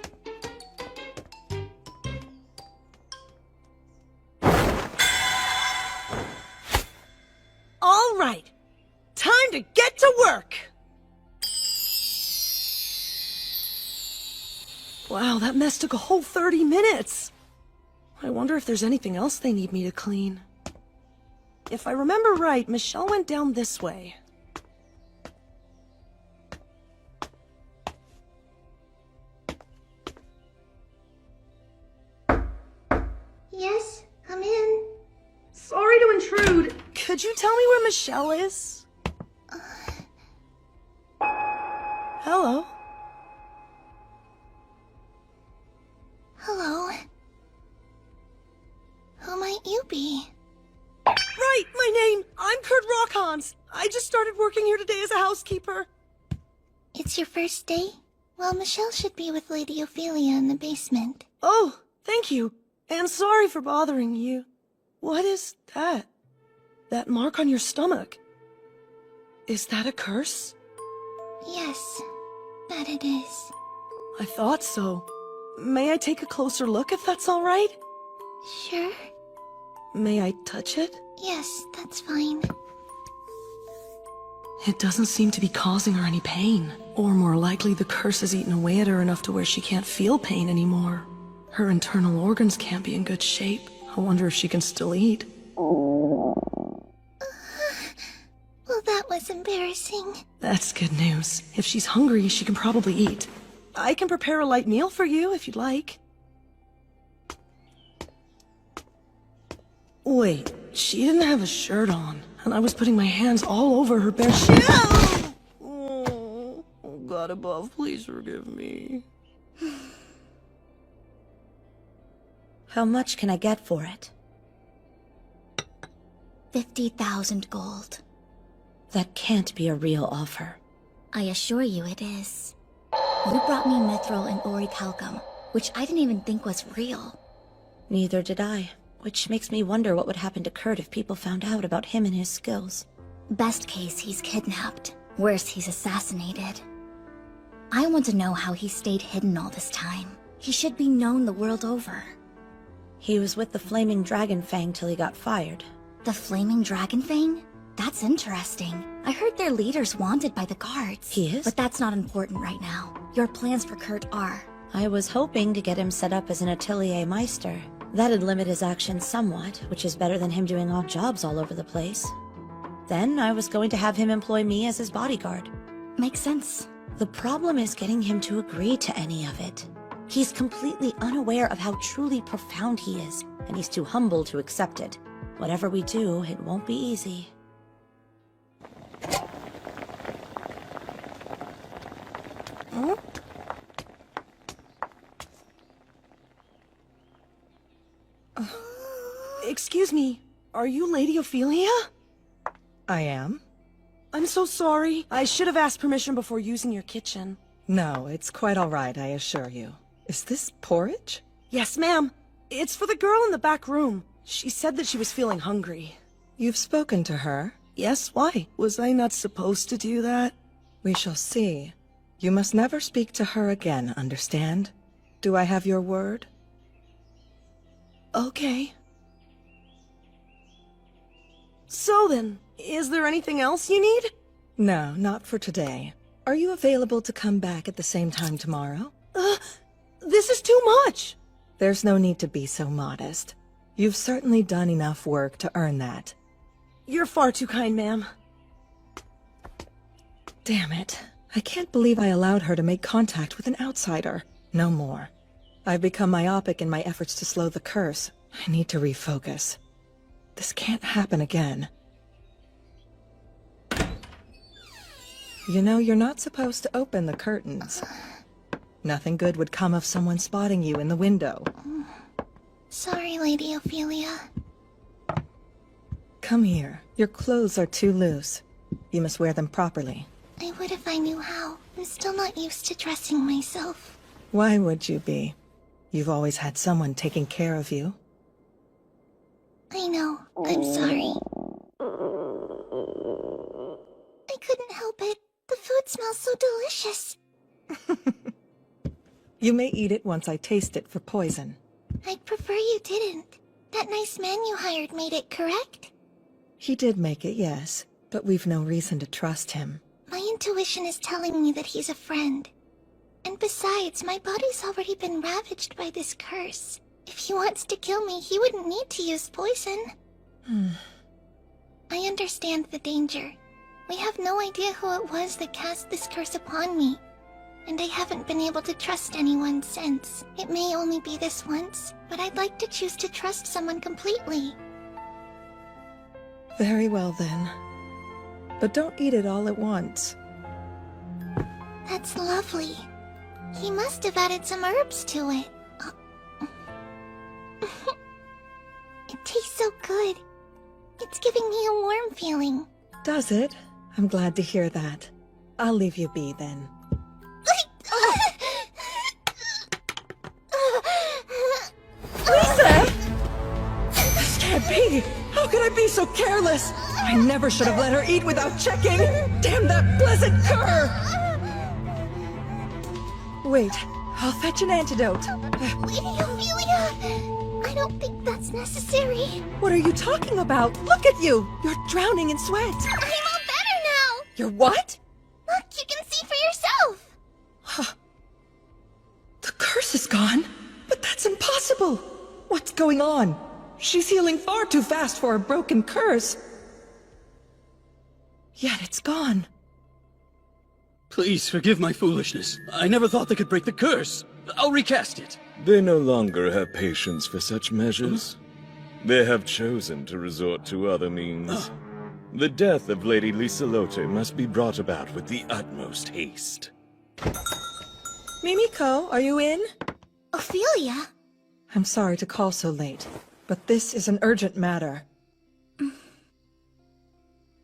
All right. Time to get to work. Wow, that mess took a whole 30 minutes. I wonder if there's anything else they need me to clean. If I remember right, Michelle went down this way. Yes, come in. Sorry to intrude. Could you tell me where Michelle is? Hello. Hello. Who might you be? Right, my name. I'm Kurt Rockhans. I just started working here today as a housekeeper. It's your first day? Well, Michelle should be with Lady Ophelia in the basement. Oh, thank you. And sorry for bothering you. What is that? That mark on your stomach? Is that a curse? Yes, that it is. I thought so. May I take a closer look if that's all right? Sure. May I touch it? Yes, that's fine. It doesn't seem to be causing her any pain. Or more likely, the curse has eaten away at her enough to where she can't feel pain anymore. Her internal organs can't be in good shape. I wonder if she can still eat. Well, that was embarrassing. That's good news. If she's hungry, she can probably eat. I can prepare a light meal for you if you'd like. Wait, she didn't have a shirt on, and I was putting my hands all over her bare Oh, God above, please forgive me. How much can I get for it? 50,000 gold. That can't be a real offer. I assure you it is. You brought me Mithril and Orichalcum, which I didn't even think was real. Neither did I, which makes me wonder what would happen to Kurt if people found out about him and his skills. Best case, he's kidnapped. Worst, he's assassinated. I want to know how he stayed hidden all this time. He should be known the world over. He was with the Flaming Dragon Fang till he got fired. The Flaming Dragon Fang? That's interesting. I heard their leader's wanted by the guards. He is? But that's not important right now. Your plans for Kurt are... I was hoping to get him set up as an Atelier Meister. That'd limit his actions somewhat, which is better than him doing odd jobs all over the place. Then I was going to have him employ me as his bodyguard. Makes sense. The problem is getting him to agree to any of it. He's completely unaware of how truly profound he is, and he's too humble to accept it. Whatever we do, it won't be easy. Huh? Excuse me, are you Lady Ophelia? I am. I'm so sorry. I should have asked permission before using your kitchen. No, it's quite all right, I assure you. Is this porridge? Yes, ma'am. It's for the girl in the back room. She said that she was feeling hungry. You've spoken to her? Yes, why? Was I not supposed to do that? We shall see. You must never speak to her again, understand? Do I have your word? Okay. So then, is there anything else you need? No, not for today. Are you available to come back at the same time tomorrow? This is too much! There's no need to be so modest. You've certainly done enough work to earn that. You're far too kind, ma'am. Damn it. I can't believe I allowed her to make contact with an outsider. No more. I've become myopic in my efforts to slow the curse. I need to refocus. This can't happen again. You know, you're not supposed to open the curtains. Nothing good would come of someone spotting you in the window. Sorry, Lady Ophelia. Come here. Your clothes are too loose. You must wear them properly. I would if I knew how. I'm still not used to dressing myself. Why would you be? You've always had someone taking care of you. I know. I'm sorry. I couldn't help it. The food smells so delicious. You may eat it once I taste it for poison. I'd prefer you didn't. That nice man you hired made it, correct? He did make it, yes, but we've no reason to trust him. My intuition is telling me that he's a friend. And besides, my body's already been ravaged by this curse. If he wants to kill me, he wouldn't need to use poison. I understand the danger. We have no idea who it was that cast this curse upon me. And I haven't been able to trust anyone since. It may only be this once, but I'd like to choose to trust someone completely. Very well then. But don't eat it all at once. That's lovely. He must have added some herbs to it. It tastes so good. It's giving me a warm feeling. Does it? I'm glad to hear that. I'll leave you be then. Lisa! This can't be! How could I be so careless? I never should have let her eat without checking! Damn that blessed cur! Wait, I'll fetch an antidote. Lady Ophelia! I don't think that's necessary. What are you talking about? Look at you! You're drowning in sweat! I'm all better now! You're what? Look, you can see for yourself! Huh. The curse is gone? But that's impossible! What's going on? She's healing far too fast for a broken curse. Yet it's gone. Please forgive my foolishness. I never thought they could break the curse. I'll recast it. They no longer have patience for such measures. They have chosen to resort to other means. The death of Lady Liselote must be brought about with the utmost haste. Mimiko, are you in? Ophelia? I'm sorry to call so late, but this is an urgent matter.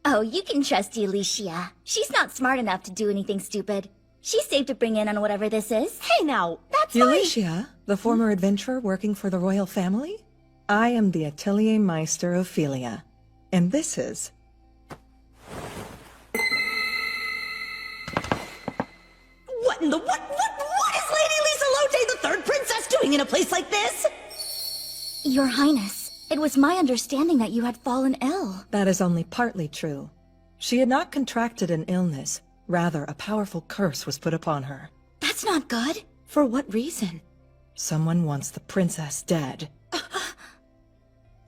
Oh, you can trust Alicia. She's not smart enough to do anything stupid. She's safe to bring in on whatever this is. Hey now, that's Alicia, the former adventurer working for the royal family? I am the Atelier Meister Ophelia, and this is... What in the what is Lady Liselote, the third princess, doing in a place like this? Your Highness, it was my understanding that you had fallen ill. That is only partly true. She had not contracted an illness. Rather, a powerful curse was put upon her. That's not good. For what reason? Someone wants the princess dead.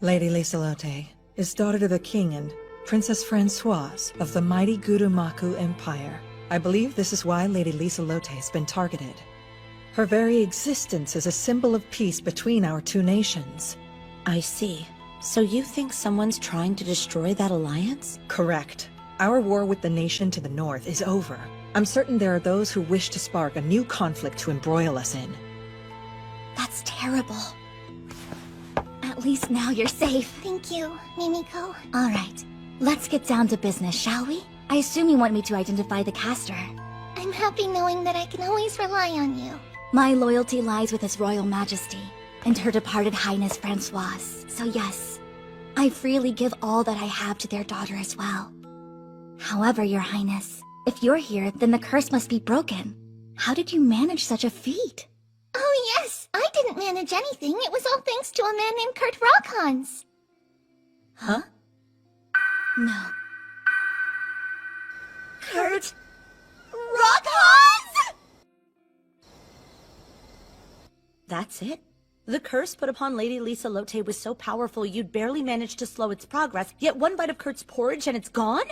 Lady Liselote is daughter to the king and Princess Francoise of the mighty Gurumaku Empire. I believe this is why Lady Liselote has been targeted. Her very existence is a symbol of peace between our two nations. I see. So you think someone's trying to destroy that alliance? Correct. Our war with the nation to the north is over. I'm certain there are those who wish to spark a new conflict to embroil us in. That's terrible. At least now you're safe. Thank you, Mimiko. All right, let's get down to business, shall we? I assume you want me to identify the caster. I'm happy knowing that I can always rely on you. My loyalty lies with His Royal Majesty and Her departed Highness Francoise. So yes, I freely give all that I have to their daughter as well. However, Your Highness, if you're here, then the curse must be broken. How did you manage such a feat? Oh yes, I didn't manage anything. It was all thanks to a man named Kurt Rockhans. Huh? No. Kurt Rockhans! That's it? The curse put upon Lady Liselote was so powerful you'd barely managed to slow its progress, yet one bite of Kurt's porridge and it's gone?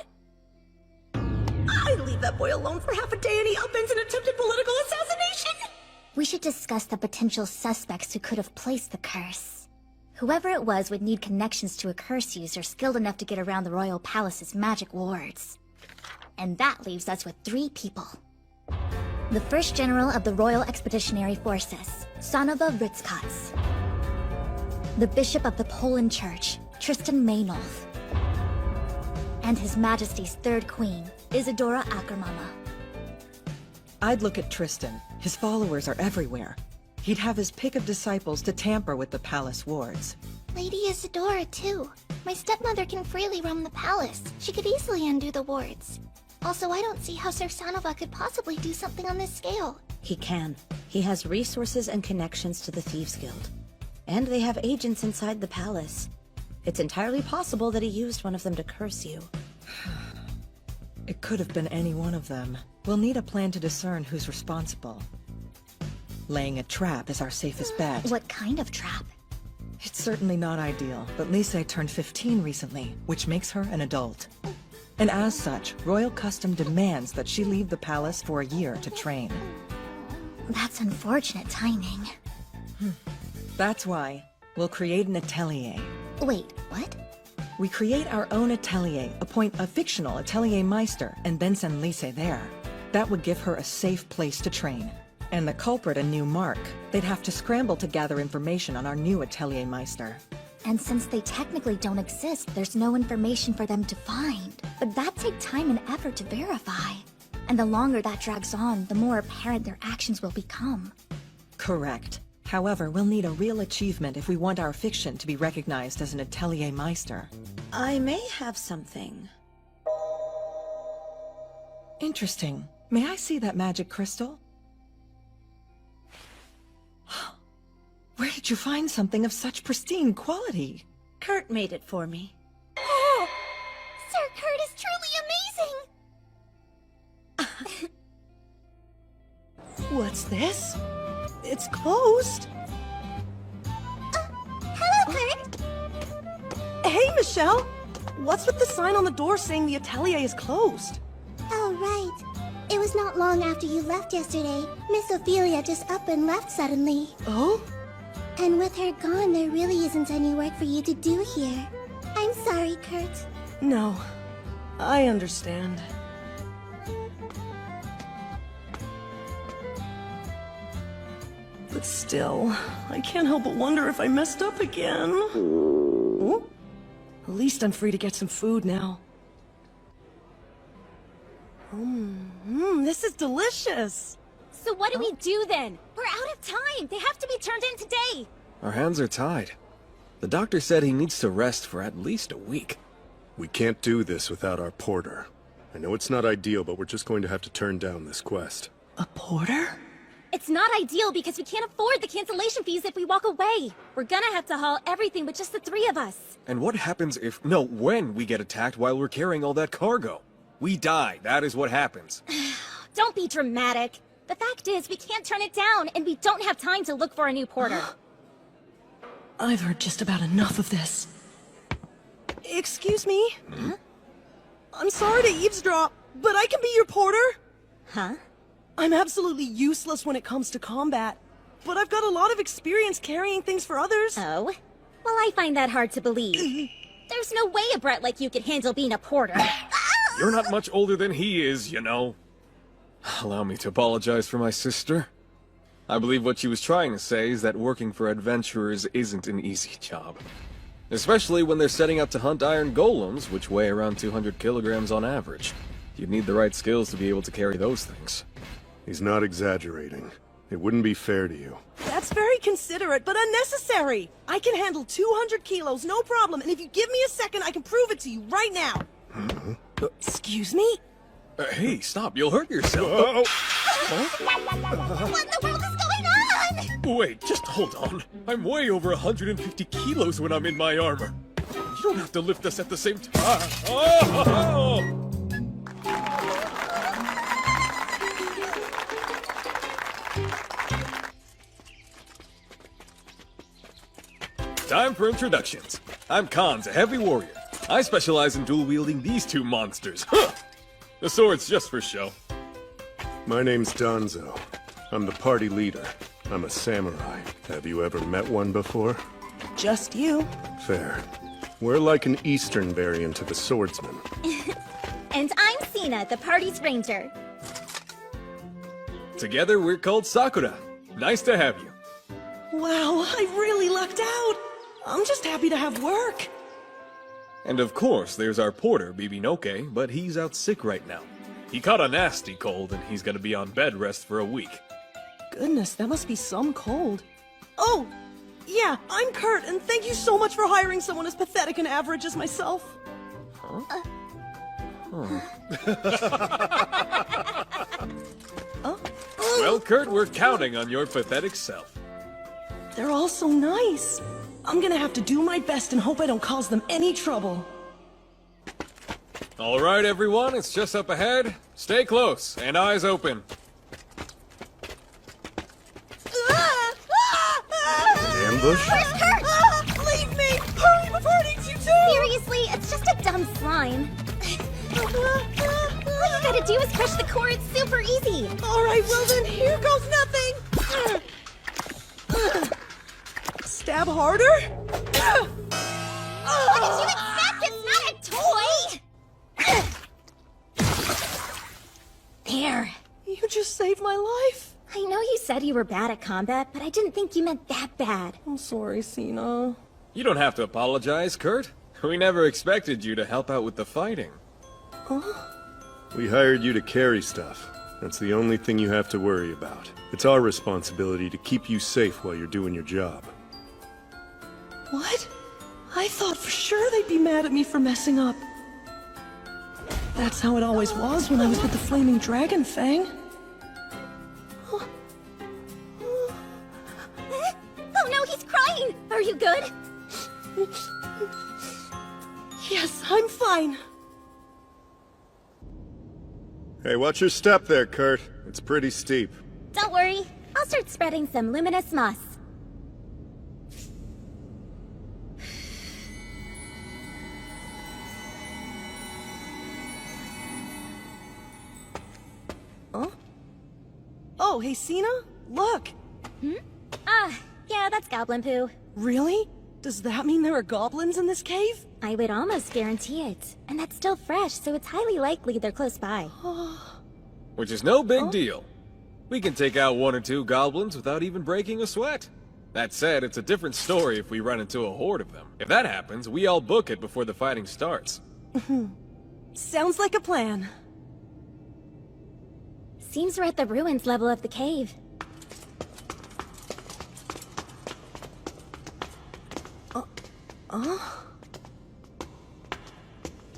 I leave that boy alone for half a day and he upends an attempted political assassination! We should discuss the potential suspects who could have placed the curse. Whoever it was would need connections to a curse user skilled enough to get around the royal palace's magic wards. And that leaves us with 3 people. The first general of the Royal Expeditionary Forces, Sanova Ritzkatz. The Bishop of the Poland Church, Tristan Maynolf. And His Majesty's 3rd Queen, Isadora Ackermama. I'd look at Tristan. His followers are everywhere. He'd have his pick of disciples to tamper with the palace wards. Lady Isadora, too. My stepmother can freely roam the palace. She could easily undo the wards. Also, I don't see how Sir Sanova could possibly do something on this scale. He can. He has resources and connections to the Thieves Guild. And they have agents inside the palace. It's entirely possible that he used one of them to curse you. It could have been any one of them. We'll need a plan to discern who's responsible. Laying a trap is our safest bet. What kind of trap? It's certainly not ideal, but Lise turned 15 recently, which makes her an adult. And as such, royal custom demands that she leave the palace for a year to train. That's unfortunate timing. That's why we'll create an atelier. Wait, what? We create our own atelier, appoint a fictional Atelier Meister, and then send Lise there. That would give her a safe place to train. And the culprit a new mark. They'd have to scramble to gather information on our new Atelier Meister. And since they technically don't exist, there's no information for them to find. But that takes time and effort to verify. And the longer that drags on, the more apparent their actions will become. Correct. However, we'll need a real achievement if we want our fiction to be recognized as an Atelier Meister. I may have something. Interesting. May I see that magic crystal? Where did you find something of such pristine quality? Kurt made it for me. Oh! Sir Kurt is truly amazing! What's this? It's closed. Hello, Kurt! Hey, Michelle! What's with the sign on the door saying the atelier is closed? Oh, right. It was not long after you left yesterday. Miss Ophelia just up and left suddenly. Oh? And with her gone, there really isn't any work for you to do here. I'm sorry, Kurt. No, I understand. But still, I can't help but wonder if I messed up again. Oh? At least I'm free to get some food now. This is delicious! So what do we do then? We're out of time! They have to be turned in today! Our hands are tied. The doctor said he needs to rest for at least a week. We can't do this without our porter. I know it's not ideal, but we're just going to have to turn down this quest. A porter? It's not ideal because we can't afford the cancellation fees if we walk away. We're gonna have to haul everything with just the 3 of us. And what happens if, no, when we get attacked while we're carrying all that cargo? We die, that is what happens. Don't be dramatic. The fact is, we can't turn it down, and we don't have time to look for a new porter. I've heard just about enough of this. Excuse me? Hmm? I'm sorry to eavesdrop, but I can be your porter? Huh? I'm absolutely useless when it comes to combat, but I've got a lot of experience carrying things for others. Oh? Well, I find that hard to believe. There's no way a brat like you could handle being a porter. You're not much older than he is, you know. Allow me to apologize for my sister. I believe what she was trying to say is that working for adventurers isn't an easy job. Especially when they're setting out to hunt iron golems, which weigh around 200 kilograms on average. You'd need the right skills to be able to carry those things. He's not exaggerating. It wouldn't be fair to you. That's very considerate, but unnecessary. I can handle 200 kilos, no problem, and if you give me a second, I can prove it to you right now. Excuse me? Hey, stop, you'll hurt yourself. What in the world is going on? Wait, just hold on. I'm way over 150 kilos when I'm in my armor. You don't have to lift us at the same time. Oh! Time for introductions. I'm Khan's, a heavy warrior. I specialize in dual-wielding these 2 monsters. Huh! The sword's just for show. My name's Danzo. I'm the party leader. I'm a samurai. Have you ever met one before? Just you. Fair. We're like an eastern variant of a swordsman. And I'm Sina, the party's ranger. Together, we're called Sakura. Nice to have you. Wow, I really lucked out. I'm just happy to have work. And of course, there's our porter, Bibinoke, but he's out sick right now. He caught a nasty cold, and he's gonna be on bed rest for a week. Goodness, that must be some cold. Oh, yeah, I'm Kurt, and thank you so much for hiring someone as pathetic and average as myself. Huh? Well, Kurt, we're counting on your pathetic self. They're all so nice. I'm gonna have to do my best and hope I don't cause them any trouble. All right, everyone, it's just up ahead. Stay close and eyes open. Ambush? Where's Kurt? Leave me! Hurry before it eats you too! Seriously, it's just a dumb slime. All you gotta do is crush the core, it's super easy. Alright, well then, here goes nothing! Stab harder? What did you expect? It's not a toy! There. You just saved my life. I know you said you were bad at combat, but I didn't think you meant that bad. I'm sorry, Sina. You don't have to apologize, Kurt. We never expected you to help out with the fighting. Huh? We hired you to carry stuff. That's the only thing you have to worry about. It's our responsibility to keep you safe while you're doing your job. What? I thought for sure they'd be mad at me for messing up. That's how it always was when I was with the Flaming Dragon Fang. Oh no, he's crying! Are you good? Yes, I'm fine. Hey, watch your step there, Kurt. It's pretty steep. Don't worry, I'll start spreading some luminous moss. Huh? Oh, hey, Sina? Look! Yeah, that's goblin poo. Really? Does that mean there are goblins in this cave? I would almost guarantee it. And that's still fresh, so it's highly likely they're close by. Which is no big deal. We can take out 1 or 2 goblins without even breaking a sweat. That said, it's a different story if we run into a horde of them. If that happens, we all book it before the fighting starts. Sounds like a plan. Seems we're at the ruins level of the cave.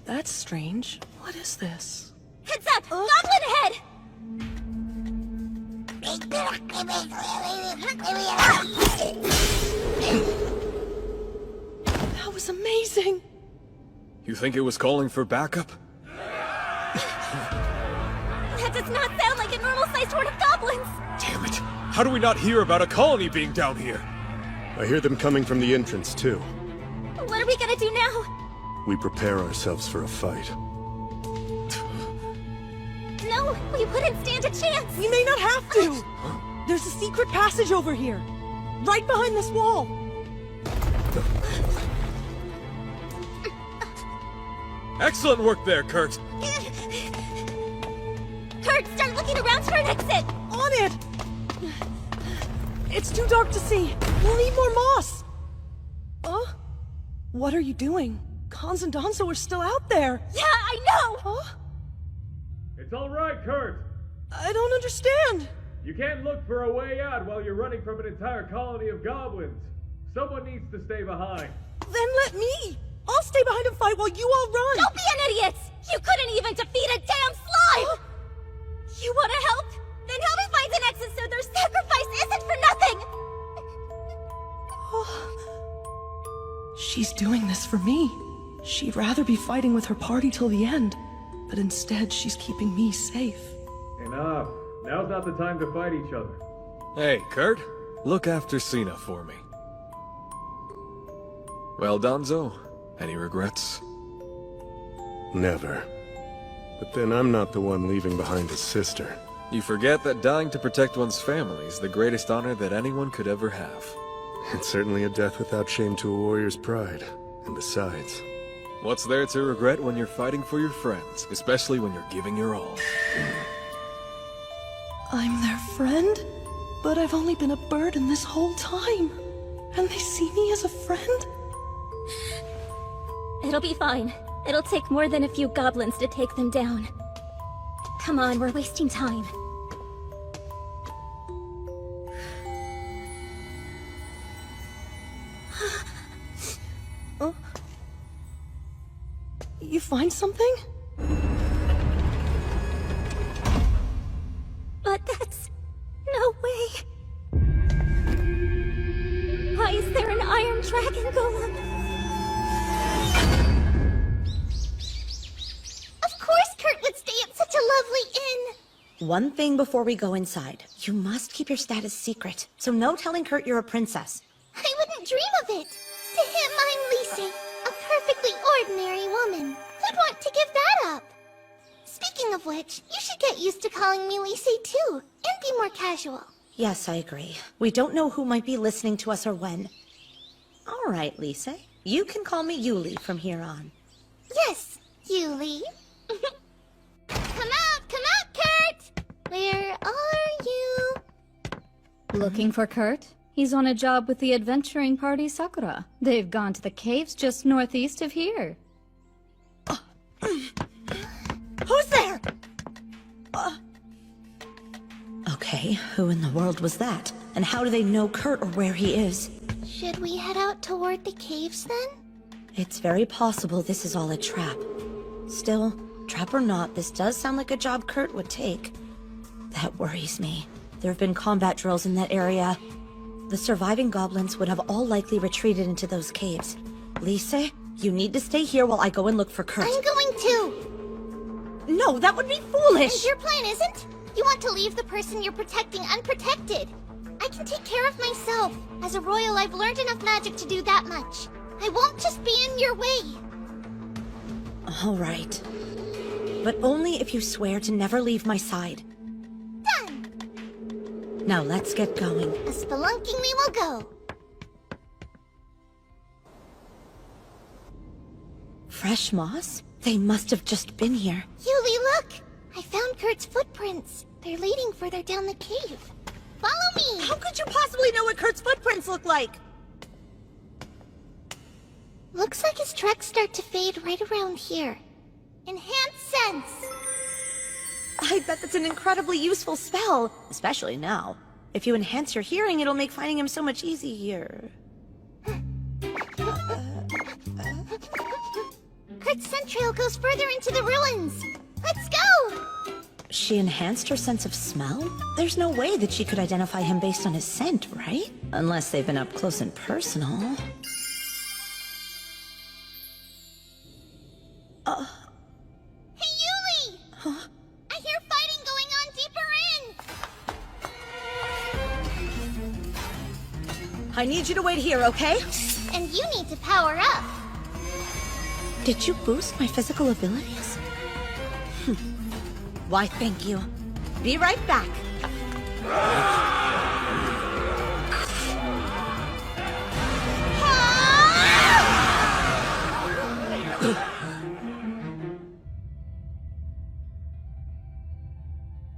That's strange. What is this? Heads up! Goblin ahead! That was amazing! You think it was calling for backup? That does not sound like a normal-sized horde of goblins! Damn it! How do we not hear about a colony being down here? I hear them coming from the entrance, too. What are we gonna do now? We prepare ourselves for a fight. No, we wouldn't stand a chance! We may not have to! There's a secret passage over here! Right behind this wall! Excellent work there, Kurt! Kurt, start looking around for an exit! On it! It's too dark to see! We'll need more moss! What are you doing? Cons and Danzo are still out there! Yeah, I know! Huh? It's all right, Kurt. I don't understand! You can't look for a way out while you're running from an entire colony of goblins. Someone needs to stay behind. Then let me! I'll stay behind and fight while you all run! Don't be an idiot! You couldn't even defeat a damn slime! You wanna help? Then help me find an exit so their sacrifice isn't for nothing! She's doing this for me. She'd rather be fighting with her party till the end, but instead she's keeping me safe. Enough. Now's not the time to fight each other. Hey, Kurt. Look after Sina for me. Well, Danzo, any regrets? Never. But then I'm not the one leaving behind his sister. You forget that dying to protect one's family is the greatest honor that anyone could ever have. It's certainly a death without shame to a warrior's pride. And besides... What's there to regret when you're fighting for your friends, especially when you're giving your all? I'm their friend? But I've only been a burden this whole time. And they see me as a friend? It'll be fine. It'll take more than a few goblins to take them down. Come on, we're wasting time. You find something? But that's... no way. Why is there an iron dragon golem? Of course Kurt would stay at such a lovely inn! One thing before we go inside. You must keep your status secret, so no telling Kurt you're a princess. I wouldn't dream of it! To him, I'm Lise, a perfectly ordinary woman. Who'd want to give that up? Speaking of which, you should get used to calling me Lise too, and be more casual. Yes, I agree. We don't know who might be listening to us or when. All right, Lise. You can call me Yuli from here on. Yes, Yuli. Come out, Kurt! Where are you? Looking for Kurt? He's on a job with the adventuring party Sakura. They've gone to the caves just northeast of here. Who's there? Okay, who in the world was that? And how do they know Kurt or where he is? Should we head out toward the caves then? It's very possible this is all a trap. Still, trap or not, this does sound like a job Kurt would take. That worries me. There have been combat drills in that area. The surviving goblins would have all likely retreated into those caves. Lise, you need to stay here while I go and look for Kurt. I'm going too! No, that would be foolish! And your plan isn't? You want to leave the person you're protecting unprotected. I can take care of myself. As a royal, I've learned enough magic to do that much. I won't just be in your way. All right. But only if you swear to never leave my side. Now let's get going. A spelunking we will go. Fresh moss? They must have just been here. Yuli, look! I found Kurt's footprints. They're leading further down the cave. Follow me! How could you possibly know what Kurt's footprints look like? Looks like his tracks start to fade right around here. Enhanced sense! I bet that's an incredibly useful spell. Especially now. If you enhance your hearing, it'll make finding him so much easier. Kurt's scent trail goes further into the ruins. Let's go! She enhanced her sense of smell? There's no way that she could identify him based on his scent, right? Unless they've been up close and personal. Hey, Yuli! Huh? I hear fighting going on deeper in! I need you to wait here, okay? And you need to power up. Did you boost my physical abilities? Why, thank you. Be right back.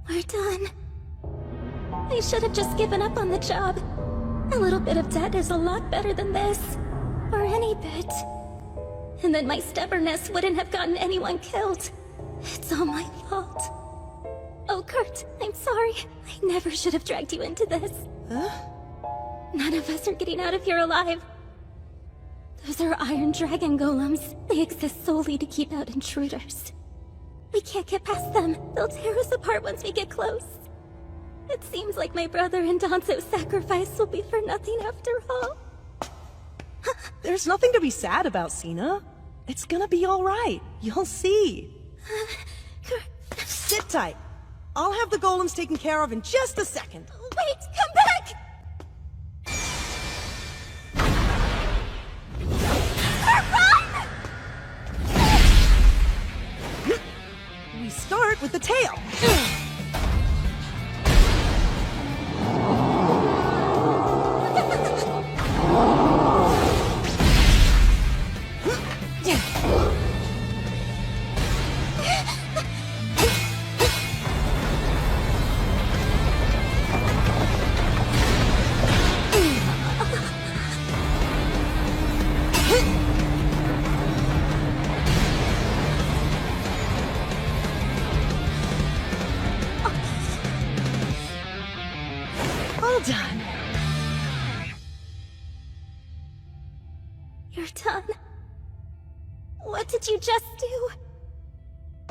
We're done. I should have just given up on the job. A little bit of debt is a lot better than this. Or any bit. And then my stubbornness wouldn't have gotten anyone killed. It's all my fault. Oh, Kurt, I'm sorry. I never should have dragged you into this. Huh? None of us are getting out of here alive. Those are Iron Dragon golems. They exist solely to keep out intruders. We can't get past them. They'll tear us apart once we get close. It seems like my brother and Danzo's sacrifice will be for nothing after all. There's nothing to be sad about, Sina. It's gonna be alright. You'll see. Sit tight. I'll have the golems taken care of in just a second. Wait, come back! We start with the tail. All done. You're done. What did you just do?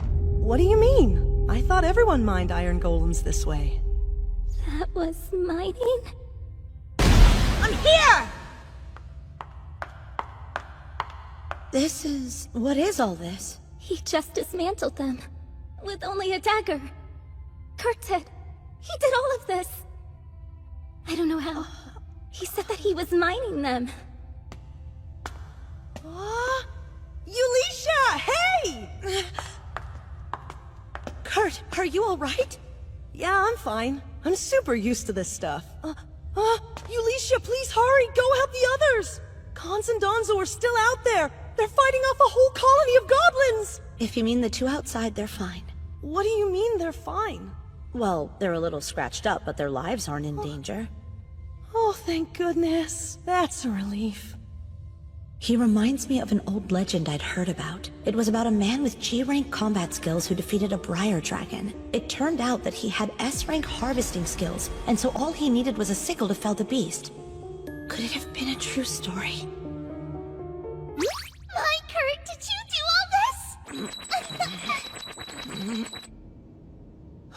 What do you mean? I thought everyone mined iron golems this way. That was mining? I'm here! What is all this? He just dismantled them. With only a dagger. Kurt did. He did all of this. I don't know how. He said that he was mining them. Yulisha! Hey! Kurt, are you alright? Yeah, I'm fine. I'm super used to this stuff. Yulisha, please hurry! Go help the others! Cons and Danzo are still out there! They're fighting off a whole colony of goblins! If you mean the two outside, they're fine. What do you mean they're fine? Well, they're a little scratched up, but their lives aren't in danger. Oh, thank goodness. That's a relief. He reminds me of an old legend I'd heard about. It was about a man with G-rank combat skills who defeated a briar dragon. It turned out that he had S-rank harvesting skills, and so all he needed was a sickle to fell the beast. Could it have been a true story? My Kurt, did you do all this?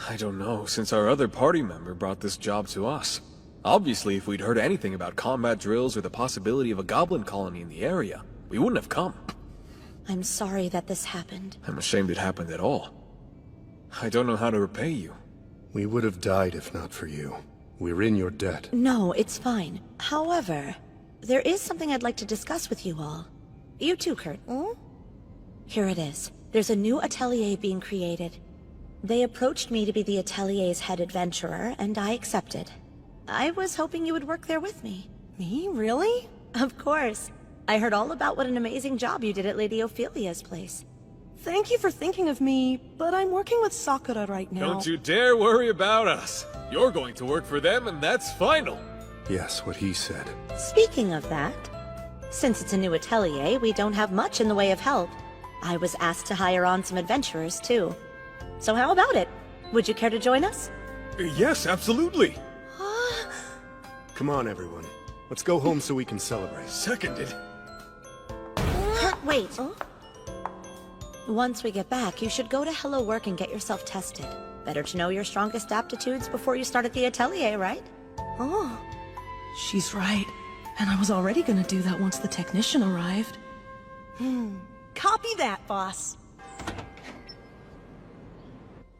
I don't know, since our other party member brought this job to us. Obviously, if we'd heard anything about combat drills or the possibility of a goblin colony in the area, we wouldn't have come. I'm sorry that this happened. I'm ashamed it happened at all. I don't know how to repay you. We would have died if not for you. We're in your debt. No, it's fine. However, there is something I'd like to discuss with you all. You too, Kurt. Here it is. There's a new atelier being created. They approached me to be the atelier's head adventurer, and I accepted. I was hoping you would work there with me. Me? Really? Of course. I heard all about what an amazing job you did at Lady Ophelia's place. Thank you for thinking of me, but I'm working with Sakura right now. Don't you dare worry about us. You're going to work for them, and that's final. Yes, what he said. Speaking of that, since it's a new atelier, we don't have much in the way of help. I was asked to hire on some adventurers, too. So how about it? Would you care to join us? Yes, absolutely. Come on, everyone. Let's go home so we can celebrate. Seconded. Wait. Once we get back, you should go to Hello Work and get yourself tested. Better to know your strongest aptitudes before you start at the atelier, right? Oh, she's right. And I was already gonna do that once the technician arrived. Copy that, boss.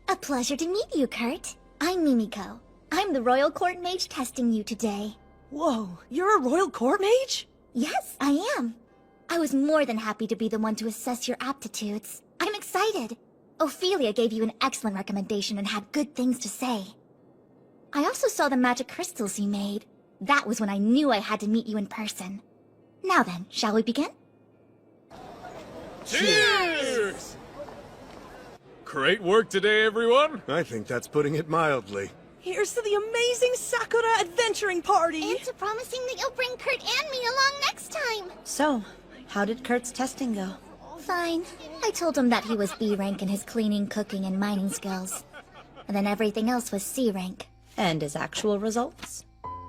A pleasure to meet you, Kurt. I'm Mimiko. I'm the Royal Court Mage testing you today. Whoa, you're a Royal Court Mage? Yes, I am. I was more than happy to be the one to assess your aptitudes. I'm excited. Ophelia gave you an excellent recommendation and had good things to say. I also saw the magic crystals you made. That was when I knew I had to meet you in person. Now then, shall we begin? Cheers! Great work today, everyone. I think that's putting it mildly. Here's to the amazing Sakura adventuring party! And to promising that you'll bring Kurt and me along next time! So, how did Kurt's testing go? Fine. I told him that he was B rank in his cleaning, cooking, and mining skills. And then everything else was C rank. And his actual results?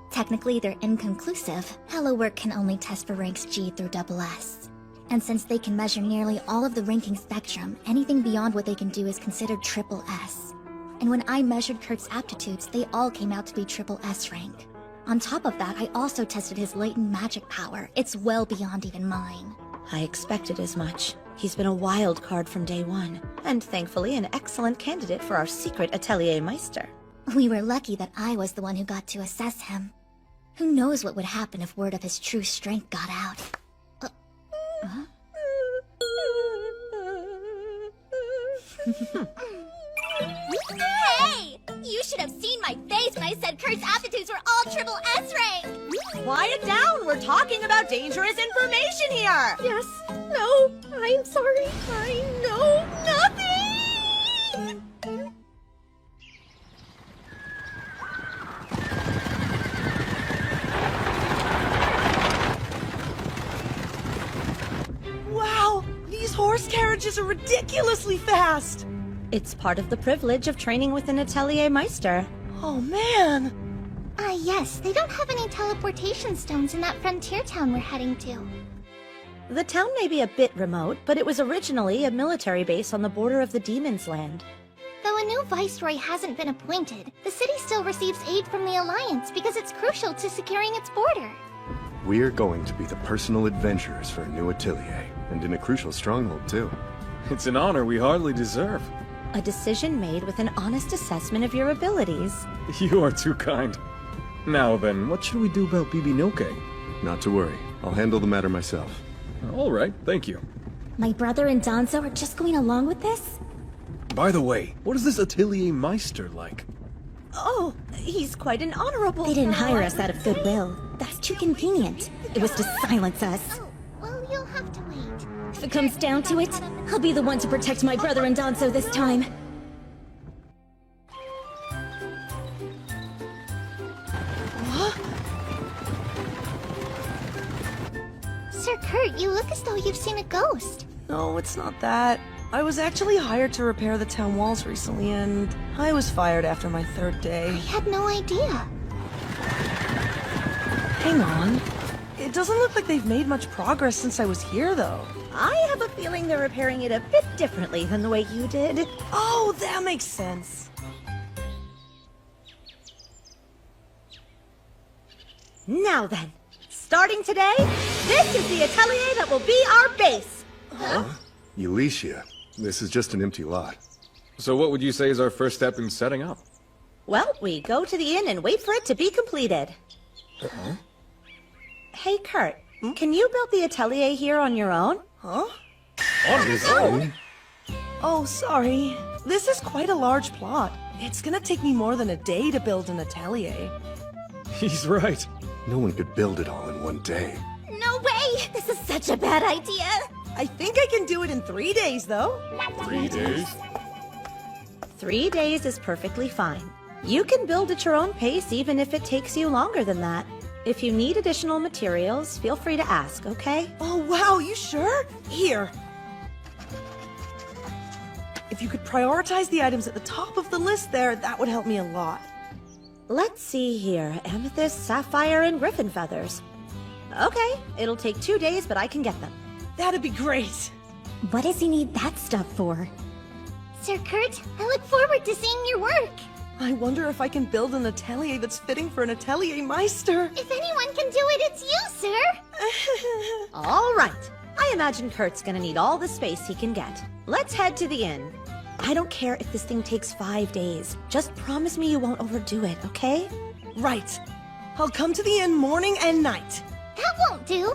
Technically, they're inconclusive. Hello Work can only test for ranks G through SS. And since they can measure nearly all of the ranking spectrum, anything beyond what they can do is considered SS. And when I measured Kurt's aptitudes, they all came out to be SS rank. On top of that, I also tested his latent magic power. It's well beyond even mine. I expected as much. He's been a wild card from day one, and thankfully an excellent candidate for our secret Atelier Meister. We were lucky that I was the one who got to assess him. Who knows what would happen if word of his true strength got out? Hey! You should have seen my face when I said Kurt's aptitudes were all SS rank! Quiet down! We're talking about dangerous information here! Yes. No. I'm sorry. I know nothing! Wow! These horse carriages are ridiculously fast! It's part of the privilege of training with an Atelier Meister. Oh, man! Yes, they don't have any teleportation stones in that frontier town we're heading to. The town may be a bit remote, but it was originally a military base on the border of the Demon's Land. Though a new viceroy hasn't been appointed, the city still receives aid from the Alliance because it's crucial to securing its border. We're going to be the personal adventurers for a new atelier, and in a crucial stronghold, too. It's an honor we hardly deserve. A decision made with an honest assessment of your abilities. You are too kind. Now then, what should we do about Bibinoke? Not to worry. I'll handle the matter myself. All right, thank you. My brother and Danzo are just going along with this? By the way, what is this Atelier Meister like? Oh, he's quite an honorable... They didn't hire us out of goodwill. That's too convenient. It was to silence us. Well, you'll have to wait. If it comes down to it, I'll be the one to protect my brother and Danzo this time. Sir Kurt, you look as though you've seen a ghost. No, it's not that. I was actually hired to repair the town walls recently, and I was fired after my third day. I had no idea. Hang on. It doesn't look like they've made much progress since I was here, though. I have a feeling they're repairing it a bit differently than the way you did. Oh, that makes sense. Now then, starting today, this is the atelier that will be our base. Huh? Elisha, this is just an empty lot. So what would you say is our first step in setting up? Well, we go to the inn and wait for it to be completed. Hey, Kurt, can you build the atelier here on your own? Huh? On his own? Oh, sorry. This is quite a large plot. It's gonna take me more than a day to build an atelier. He's right. No one could build it all in one day. No way! This is such a bad idea! I think I can do it in 3 days, though. 3 days? 3 days is perfectly fine. You can build at your own pace even if it takes you longer than that. If you need additional materials, feel free to ask, okay? Oh, wow, you sure? Here. If you could prioritize the items at the top of the list there, that would help me a lot. Let's see here. Amethyst, sapphire, and griffin feathers. Okay, it'll take 2 days, but I can get them. That'd be great. What does he need that stuff for? Sir Kurt, I look forward to seeing your work. I wonder if I can build an atelier that's fitting for an atelier meister. If anyone can do it, it's you, sir. All right. I imagine Kurt's gonna need all the space he can get. Let's head to the inn. I don't care if this thing takes 5 days. Just promise me you won't overdo it, okay? Right. I'll come to the inn morning and night. That won't do.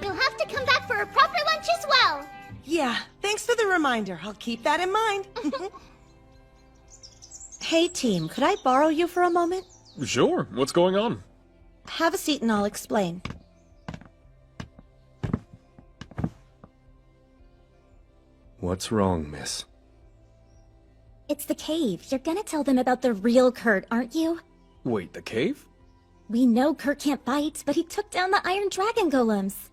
You'll have to come back for a proper lunch as well. Yeah, thanks for the reminder. I'll keep that in mind. Hey, team, could I borrow you for a moment? Sure. What's going on? Have a seat and I'll explain. What's wrong, miss? It's the cave. You're gonna tell them about the real Kurt, aren't you? Wait, the cave? We know Kurt can't fight, but he took down the Iron Dragon golems.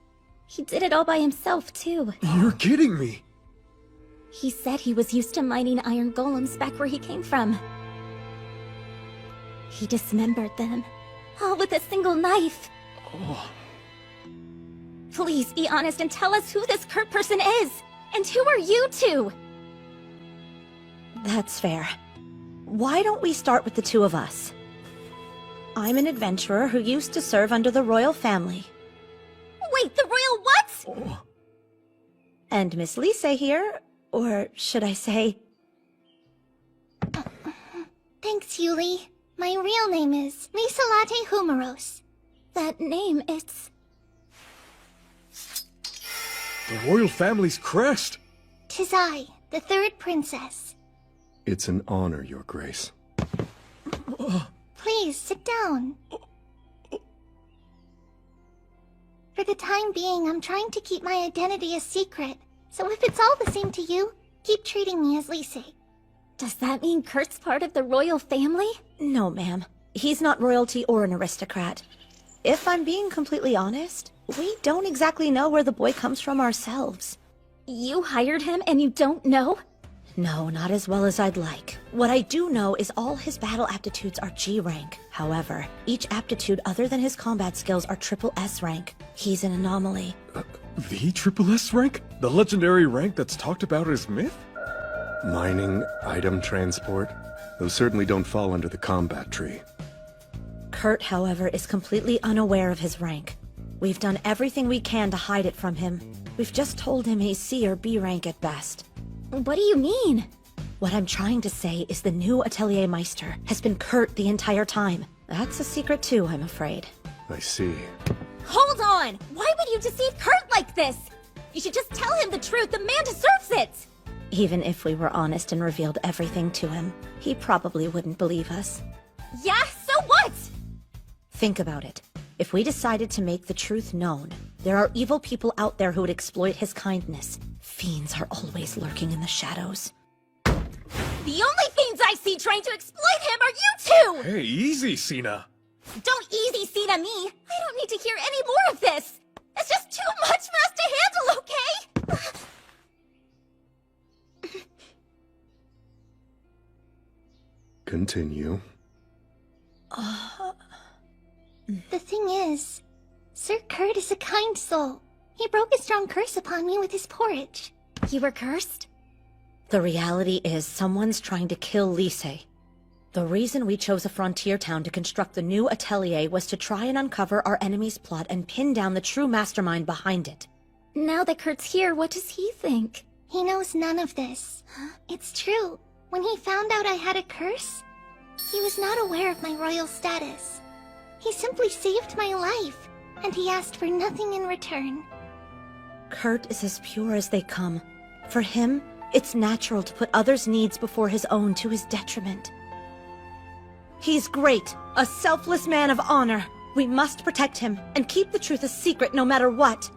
He did it all by himself, too. You're kidding me! He said he was used to mining iron golems back where he came from. He dismembered them, all with a single knife. Oh. Please be honest and tell us who this Kurt person is! And who are you two? That's fair. Why don't we start with the two of us? I'm an adventurer who used to serve under the royal family. Wait, the royal what? Oh. And Miss Lisa here, or should I say... Thanks, Yuli. My real name is Lysolate Humoros. That name, it's... The royal family's crest! 'Tis I, the third princess. It's an honor, Your Grace. Please, sit down. For the time being, I'm trying to keep my identity a secret. So if it's all the same to you, keep treating me as Lise. Does that mean Kurt's part of the royal family? No, ma'am. He's not royalty or an aristocrat. If I'm being completely honest, we don't exactly know where the boy comes from ourselves. You hired him and you don't know? No, not as well as I'd like. What I do know is all his battle aptitudes are G rank. However, each aptitude other than his combat skills are triple S rank. He's an anomaly. The triple S rank? The legendary rank that's talked about as myth? Mining, item transport, those certainly don't fall under the combat tree. Kurt, however, is completely unaware of his rank. We've done everything we can to hide it from him. We've just told him he's C or B rank at best. What do you mean? What I'm trying to say is the new Atelier Meister has been Kurt the entire time. That's a secret too, I'm afraid. I see. Hold on! Why would you deceive Kurt like this? You should just tell him the truth. The man deserves it! Even if we were honest and revealed everything to him, he probably wouldn't believe us. Yeah, so what? Think about it. If we decided to make the truth known, there are evil people out there who would exploit his kindness. Fiends are always lurking in the shadows. The only fiends I see trying to exploit him are you two! Hey, easy, Cena. Don't easy Cena me! I don't need to hear any more of this! It's just too much for us to handle, okay? Continue. The thing is, Sir Kurt is a kind soul. He broke a strong curse upon me with his porridge. You were cursed? The reality is someone's trying to kill Lise. The reason we chose a frontier town to construct the new atelier was to try and uncover our enemy's plot and pin down the true mastermind behind it. Now that Kurt's here, what does he think? He knows none of this. It's true. When he found out I had a curse, he was not aware of my royal status. He simply saved my life, and he asked for nothing in return. Kurt is as pure as they come. For him, it's natural to put others' needs before his own to his detriment. He's great. A selfless man of honor. We must protect him and keep the truth a secret no matter what.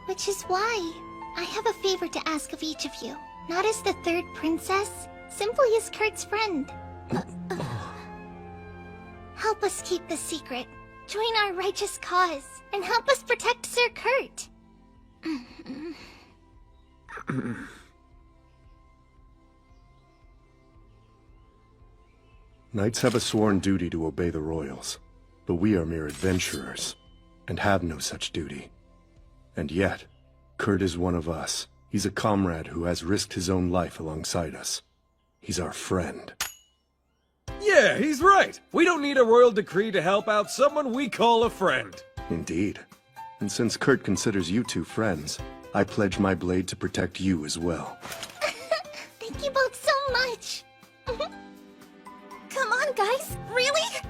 Which is why I have a favor to ask of each of you. Not as the third princess, simply as Kurt's friend. Help us keep the secret. Join our righteous cause, and help us protect Sir Kurt. Knights have a sworn duty to obey the royals, but we are mere adventurers, and have no such duty. And yet, Kurt is one of us. He's a comrade who has risked his own life alongside us. He's our friend. Yeah, he's right. We don't need a royal decree to help out someone we call a friend. Indeed. And since Kurt considers you two friends, I pledge my blade to protect you as well. Thank you both so much. Come on, guys. Really?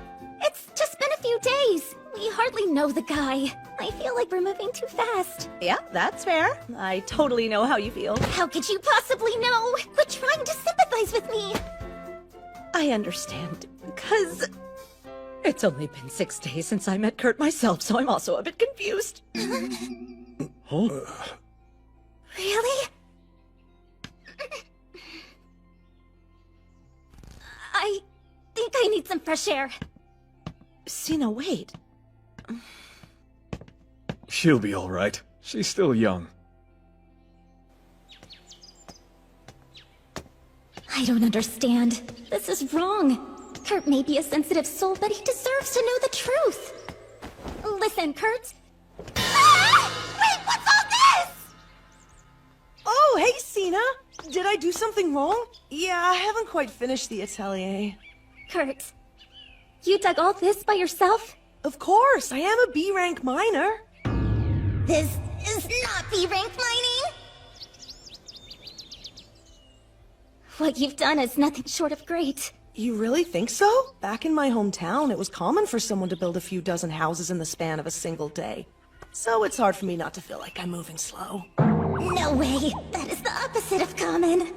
It's just been a few days. We hardly know the guy. I feel like we're moving too fast. Yeah, that's fair. I totally know how you feel. How could you possibly know? Quit trying to sympathize with me. I understand, because it's only been 6 days since I met Kurt myself, so I'm also a bit confused. Huh? Really? I think I need some fresh air. Sina, wait. She'll be all right. She's still young. I don't understand. This is wrong. Kurt may be a sensitive soul, but he deserves to know the truth. Listen, Kurt. Ah! Wait, what's all this? Oh, hey, Sina. Did I do something wrong? Yeah, I haven't quite finished the atelier. Kurt, you dug all this by yourself? Of course, I am a B-rank miner. This is not B-rank mining. What you've done is nothing short of great. You really think so? Back in my hometown, it was common for someone to build a few dozen houses in the span of a single day. So it's hard for me not to feel like I'm moving slow. No way! That is the opposite of common!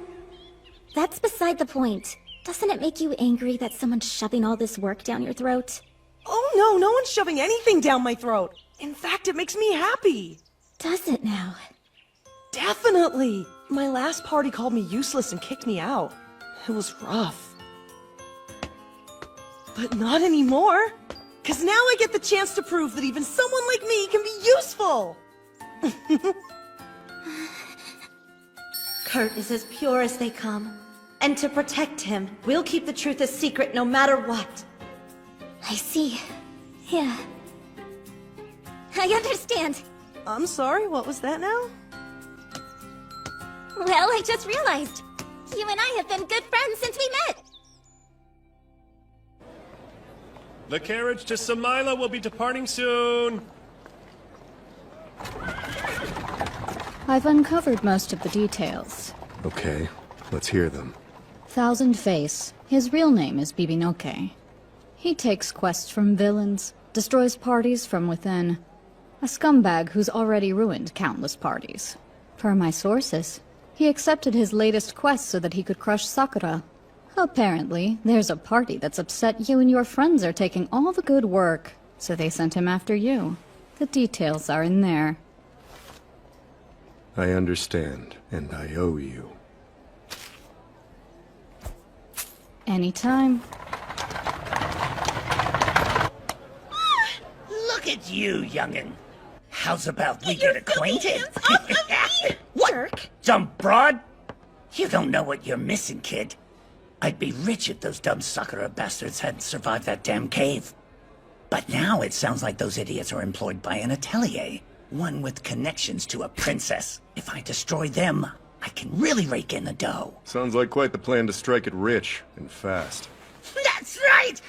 That's beside the point. Doesn't it make you angry that someone's shoving all this work down your throat? Oh no, no one's shoving anything down my throat! In fact, it makes me happy! Does it now? Definitely! My last party called me useless and kicked me out. It was rough. But not anymore! 'Cause now I get the chance to prove that even someone like me can be useful! Kurt is as pure as they come. And to protect him, we'll keep the truth a secret no matter what. I see. Yeah. I understand. I'm sorry, what was that now? Well, I just realized. You and I have been good friends since we met. The carriage to Samila will be departing soon. I've uncovered most of the details. Okay, let's hear them. Thousand Face. His real name is Bibinoke. He takes quests from villains, destroys parties from within. A scumbag who's already ruined countless parties. Per my sources, he accepted his latest quest so that he could crush Sakura. Apparently, there's a party that's upset you and your friends are taking all the good work, so they sent him after you. The details are in there. I understand, and I owe you. Anytime. Look at you, youngin'. How's about we get acquainted? What? Dumb broad? You don't know what you're missing, kid. I'd be rich if those dumb Sakura bastards hadn't survived that damn cave. But now it sounds like those idiots are employed by an atelier. One with connections to a princess. If I destroy them, I can really rake in the dough. Sounds like quite the plan to strike it rich and fast. That's right!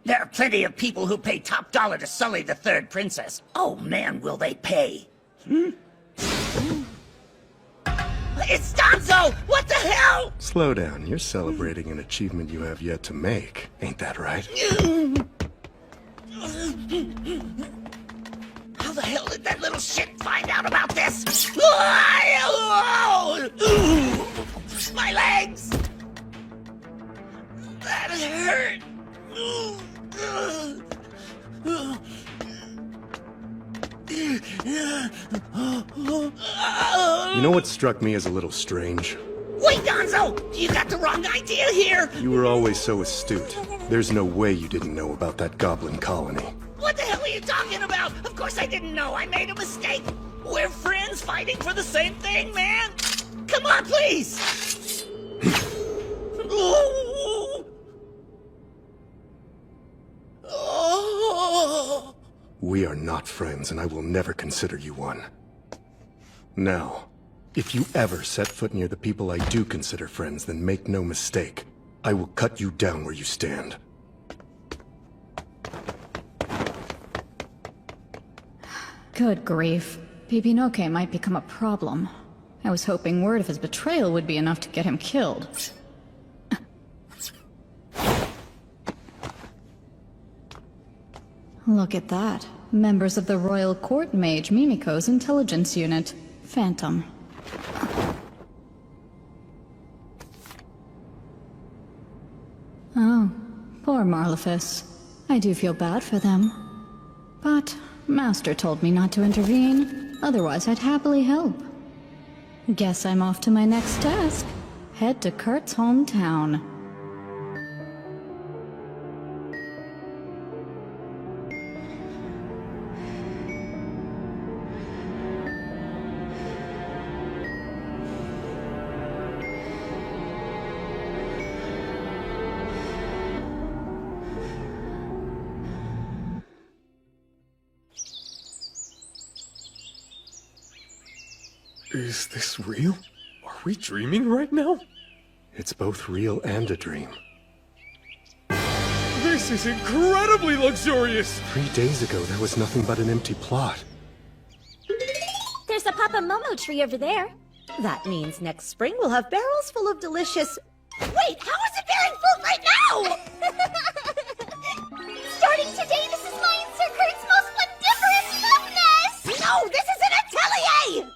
There are plenty of people who pay top dollar to sully the third princess. Oh man, will they pay. It's Danzo! What the hell? Slow down, you're celebrating an achievement you have yet to make. Ain't that right? How the hell did that little shit find out about this? My legs! what struck me as a little strange? Wait, Gonzo! You got the wrong idea here! You were always so astute. There's no way you didn't know about that goblin colony. What the hell are you talking about? Of course I didn't know. I made a mistake. We're friends fighting for the same thing, man. Come on, please. Oh. Oh. We are not friends, and I will never consider you one. Now, if you ever set foot near the people I do consider friends, then make no mistake. I will cut you down where you stand. Good grief. Bibinoke might become a problem. I was hoping word of his betrayal would be enough to get him killed. Look at that. Members of the Royal Court Mage Mimiko's intelligence unit. Phantom. Oh, poor Marlefus. I do feel bad for them. But Master told me not to intervene, otherwise I'd happily help. Guess I'm off to my next task. Head to Kurt's hometown. Is this real? Are we dreaming right now? It's both real and a dream. This is incredibly luxurious! 3 days ago, there was nothing but an empty plot. There's a Papa Momo tree over there. That means next spring we'll have barrels full of delicious... Wait, how is it bearing fruit right now? Starting today, this is mine, Sir Kurt's most splendiferous loveness! No, this is an atelier!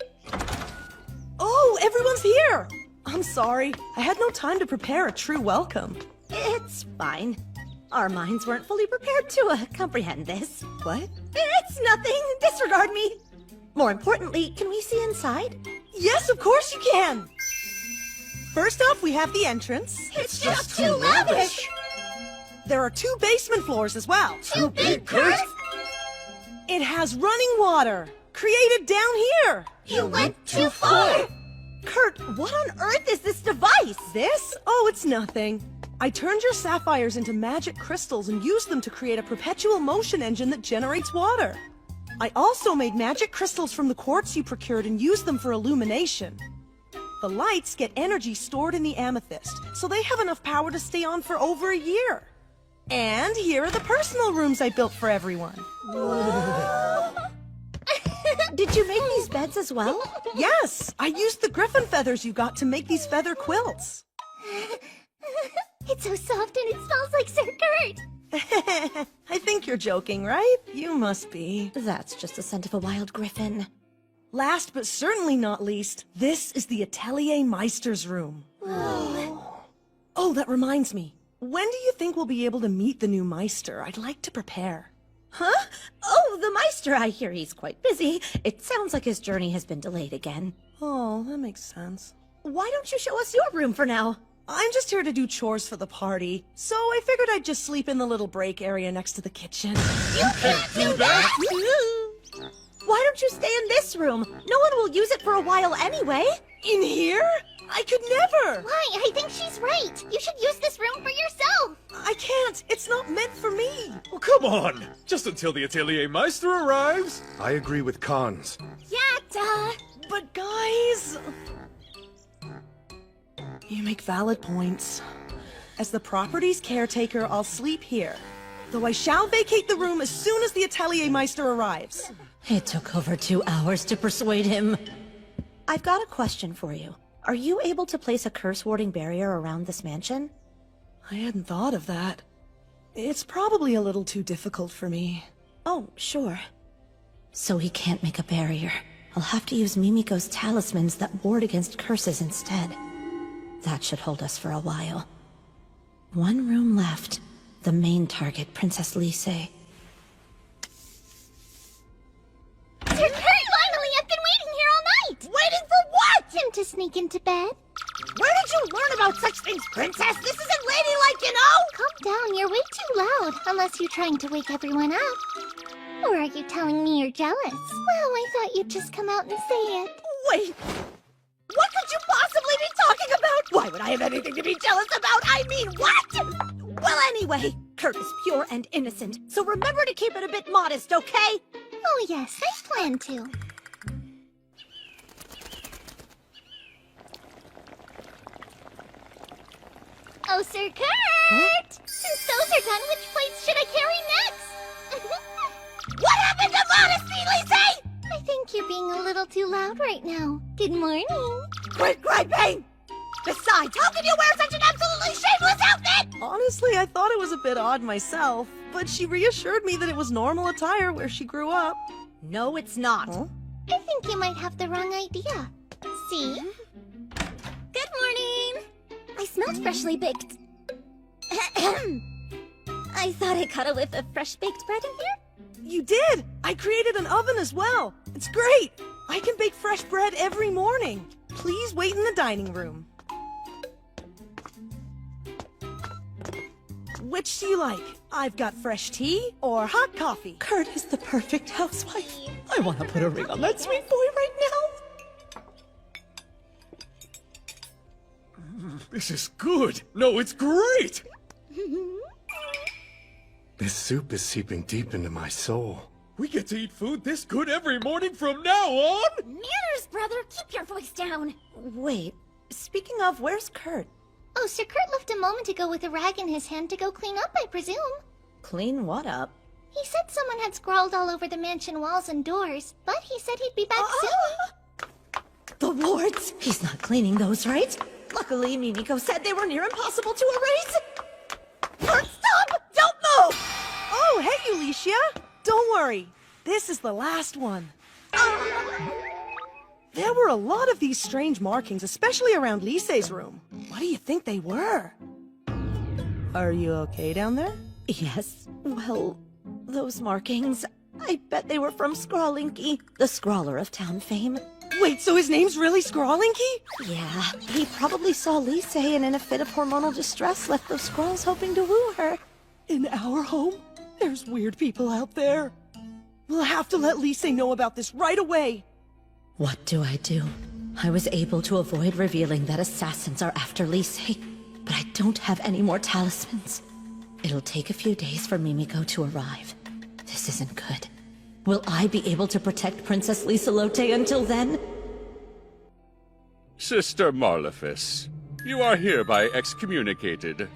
Oh, everyone's here! I'm sorry. I had no time to prepare a true welcome. It's fine. Our minds weren't fully prepared to comprehend this. What? It's nothing. Disregard me. More importantly, can we see inside? Yes, of course you can! First off, we have the entrance. It's just too lavish! There are 2 basement floors as well. 2 big Kurts? It has running water, created down here. You went too far! Kurt, what on earth is this device? This? Oh, it's nothing. I turned your sapphires into magic crystals and used them to create a perpetual motion engine that generates water. I also made magic crystals from the quartz you procured and used them for illumination. The lights get energy stored in the amethyst, so they have enough power to stay on for over a year. And here are the personal rooms I built for everyone. Did you make these beds as well? Yes, I used the griffin feathers you got to make these feather quilts. It's so soft and it smells like Sir Kurt. I think you're joking, right? You must be. That's just the scent of a wild griffin. Last but certainly not least, this is the Atelier Meister's room. Oh, that reminds me. When do you think we'll be able to meet the new Meister? I'd like to prepare. Huh? Oh, the Meister, I hear he's quite busy. It sounds like his journey has been delayed again. Oh, that makes sense. Why don't you show us your room for now? I'm just here to do chores for the party, so I figured I'd just sleep in the little break area next to the kitchen. You can't do that! Why don't you stay in this room? No one will use it for a while anyway. In here? I could never! Why? I think she's right. You should use this room for yourself. I can't. It's not meant for me. Well, come on! Just until the Atelier Meister arrives! I agree with Cons. Yeah, But guys... You make valid points. As the property's caretaker, I'll sleep here. Though I shall vacate the room as soon as the Atelier Meister arrives. It took over 2 hours to persuade him. I've got a question for you. Are you able to place a curse-warding barrier around this mansion? I hadn't thought of that. It's probably a little too difficult for me. Oh, sure. So he can't make a barrier. I'll have to use Mimiko's talismans that ward against curses instead. That should hold us for a while. 1 room left. The main target, Princess Lise. Sir Kurt, finally! I've been waiting here all night! Waiting for what? sneak into bed? Where did you learn about such things, Princess? This isn't ladylike, you know! Calm down, you're way too loud, unless you're trying to wake everyone up. Or are you telling me you're jealous? Well, I thought you'd just come out and say it. Wait, what could you possibly be talking about? Why would I have anything to be jealous about? I mean, what? Well, anyway, Kurt is pure and innocent, so remember to keep it a bit modest, okay? Oh yes, I plan to. Oh, Sir Kurt! Since those are done, which plates should I carry next? What happened to modesty, Lise? I think you're being a little too loud right now. Good morning. Quit griping! Besides, how can you wear such an absolutely shameless outfit? Honestly, I thought it was a bit odd myself, but she reassured me that it was normal attire where she grew up. No, it's not. Huh? I think you might have the wrong idea. See? Good morning! I smelled freshly baked. I thought I caught a whiff of fresh baked bread in here. You did! I created an oven as well. It's great! I can bake fresh bread every morning. Please wait in the dining room. Which do you like? I've got fresh tea or hot coffee. Kurt is the perfect housewife. I want to put a ring on that sweet boy right now. This is good. No, it's great. This soup is seeping deep into my soul. We get to eat food this good every morning from now on? Manners, brother! Keep your voice down! Wait, speaking of, where's Kurt? Oh, Sir Kurt left a moment ago with a rag in his hand to go clean up, I presume. Clean what up? He said someone had scrawled all over the mansion walls and doors, but he said he'd be back soon. The wards! He's not cleaning those, right? Luckily, Mimiko said they were near impossible to erase. Kurt, stop! Don't move! Oh, hey, Alicia! Don't worry. This is the last one. There were a lot of these strange markings, especially around Lise's room. What do you think they were? Are you okay down there? Yes. Well, those markings, I bet they were from Scrawlinky, the scrawler of town fame. Wait, so his name's really Scrawlinky? Yeah, he probably saw Lise and in a fit of hormonal distress left those scrolls hoping to woo her. In our home? There's weird people out there. We'll have to let Lise know about this right away. What do? I was able to avoid revealing that assassins are after Lise, but I don't have any more talismans. It'll take a few days for Mimiko to arrive. This isn't good. Will I be able to protect Princess Liselotte until then? Sister Marlefis, you are hereby excommunicated.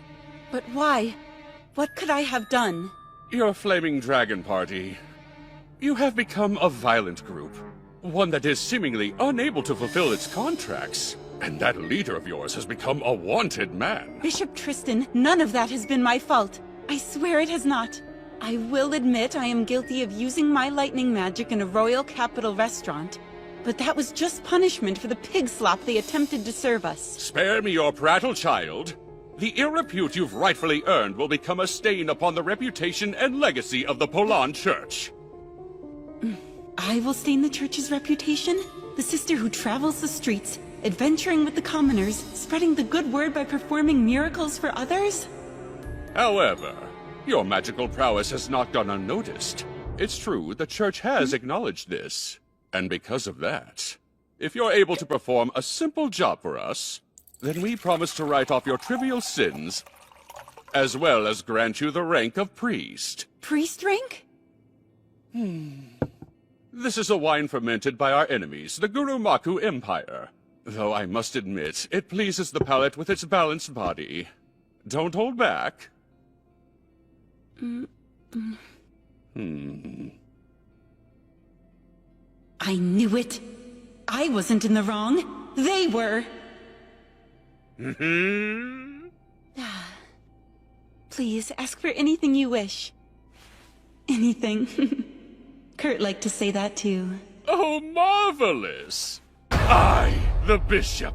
But why? What could I have done? Your Flaming Dragon Party. You have become a violent group. One that is seemingly unable to fulfill its contracts. And that leader of yours has become a wanted man. Bishop Tristan, none of that has been my fault. I swear it has not. I will admit I am guilty of using my lightning magic in a royal capital restaurant. But that was just punishment for the pig slop they attempted to serve us. Spare me your prattle, child. The ill repute you've rightfully earned will become a stain upon the reputation and legacy of the Polan Church. I will stain the church's reputation? The sister who travels the streets, adventuring with the commoners, spreading the good word by performing miracles for others? However, your magical prowess has not gone unnoticed. It's true, the church has acknowledged this. And because of that, if you're able to perform a simple job for us, then we promise to write off your trivial sins, as well as grant you the rank of priest. Priest rank? This is a wine fermented by our enemies, the Gurumaku Empire. Though I must admit, it pleases the palate with its balanced body. Don't hold back. I knew it. I wasn't in the wrong. They were. Please, ask for anything you wish. Anything. Kurt liked to say that too. Oh, marvelous! I, the bishop,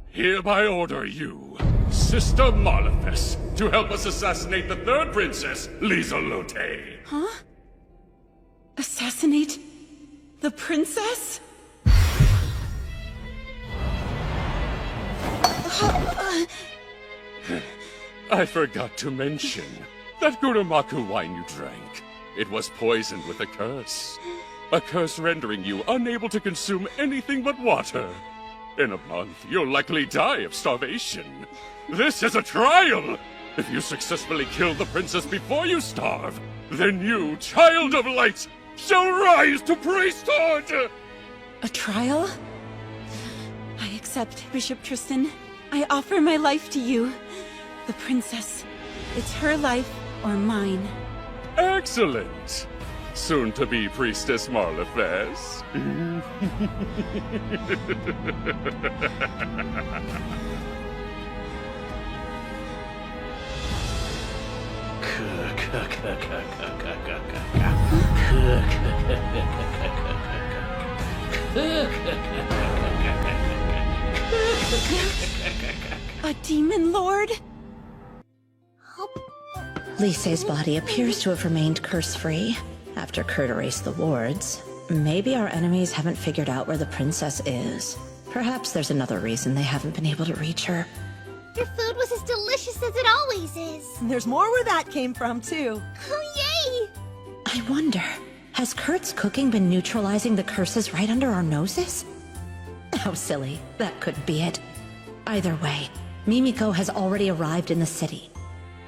hereby order you, Sister Marlefis, to help us assassinate the third princess, Liselotte. Huh? Assassinate the princess? I forgot to mention that Gurumaku wine you drank. It was poisoned with a curse. A curse rendering you unable to consume anything but water. In a month, you'll likely die of starvation. This is a trial! If you successfully kill the princess before you starve, then you, Child of Light, shall rise to priesthood! A trial? I accept, Bishop Tristan. I offer my life to you. The princess. It's her life or mine. Excellent! Soon-to-be Priestess Marlefes. A demon lord? Lisey's body appears to have remained curse-free after Kurt erased the wards. Maybe our enemies haven't figured out where the princess is. Perhaps there's another reason they haven't been able to reach her. Your food was as delicious as it always is. There's more where that came from, too. Oh, yay! I wonder, has Kurt's cooking been neutralizing the curses right under our noses? How silly. That couldn't be it. Either way, Mimiko has already arrived in the city.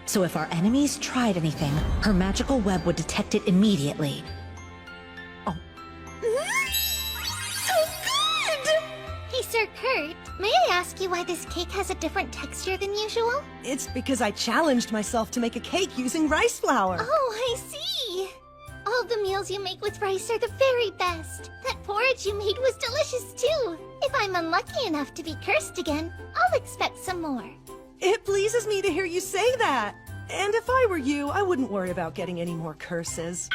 So if our enemies tried anything, her magical web would detect it immediately. So good! Hey, Sir Kurt, may I ask you why this cake has a different texture than usual? It's because I challenged myself to make a cake using rice flour. Oh, I see. All the meals you make with rice are the very best. That porridge you made was delicious too. If I'm unlucky enough to be cursed again, I'll expect some more. It pleases me to hear you say that. And if I were you, I wouldn't worry about getting any more curses.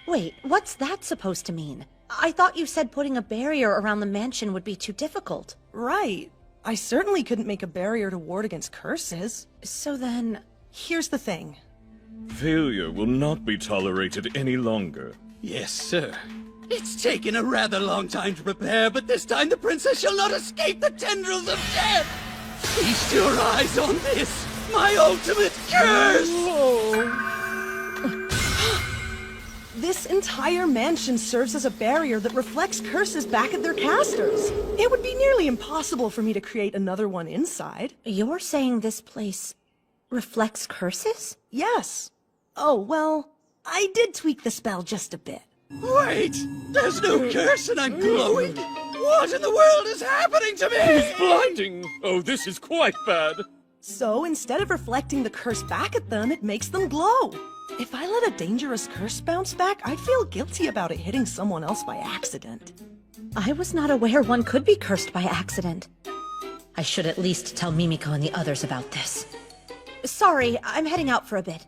Wait, what's that supposed to mean? I thought you said putting a barrier around the mansion would be too difficult. Right. I certainly couldn't make a barrier to ward against curses. So then... Here's the thing. Failure will not be tolerated any longer. Yes, sir. It's taken a rather long time to prepare, but this time the princess shall not escape the tendrils of death! Feast your eyes on this, my ultimate curse! This entire mansion serves as a barrier that reflects curses back at their casters. It would be nearly impossible for me to create another one inside. You're saying this place reflects curses? Yes. Oh, well, I did tweak the spell just a bit. Wait! There's no curse and I'm glowing? What in the world is happening to me? It's blinding! Oh, this is quite bad. So instead of reflecting the curse back at them, it makes them glow. If I let a dangerous curse bounce back, I'd feel guilty about it hitting someone else by accident. I was not aware one could be cursed by accident. I should at least tell Mimiko and the others about this. Sorry, I'm heading out for a bit.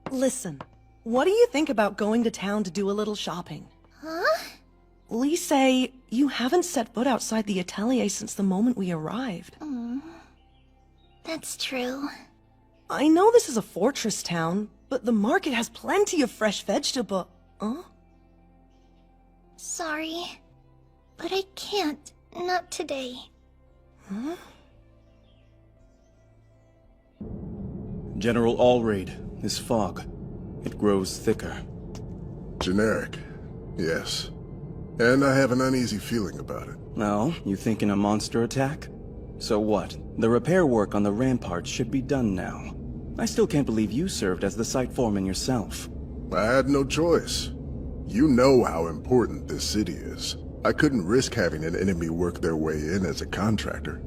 Listen, what do you think about going to town to do a little shopping? Huh? Lisey, you haven't set foot outside the atelier since the moment we arrived. That's true. I know this is a fortress town, but the market has plenty of fresh vegetable. Huh? Sorry, but I can't. Not today. Huh? General Allraid, this fog. It grows thicker. Generic, yes. And I have an uneasy feeling about it. No, you thinking a monster attack? So what? The repair work on the ramparts should be done now. I still can't believe you served as the site foreman yourself. I had no choice. You know how important this city is. I couldn't risk having an enemy work their way in as a contractor.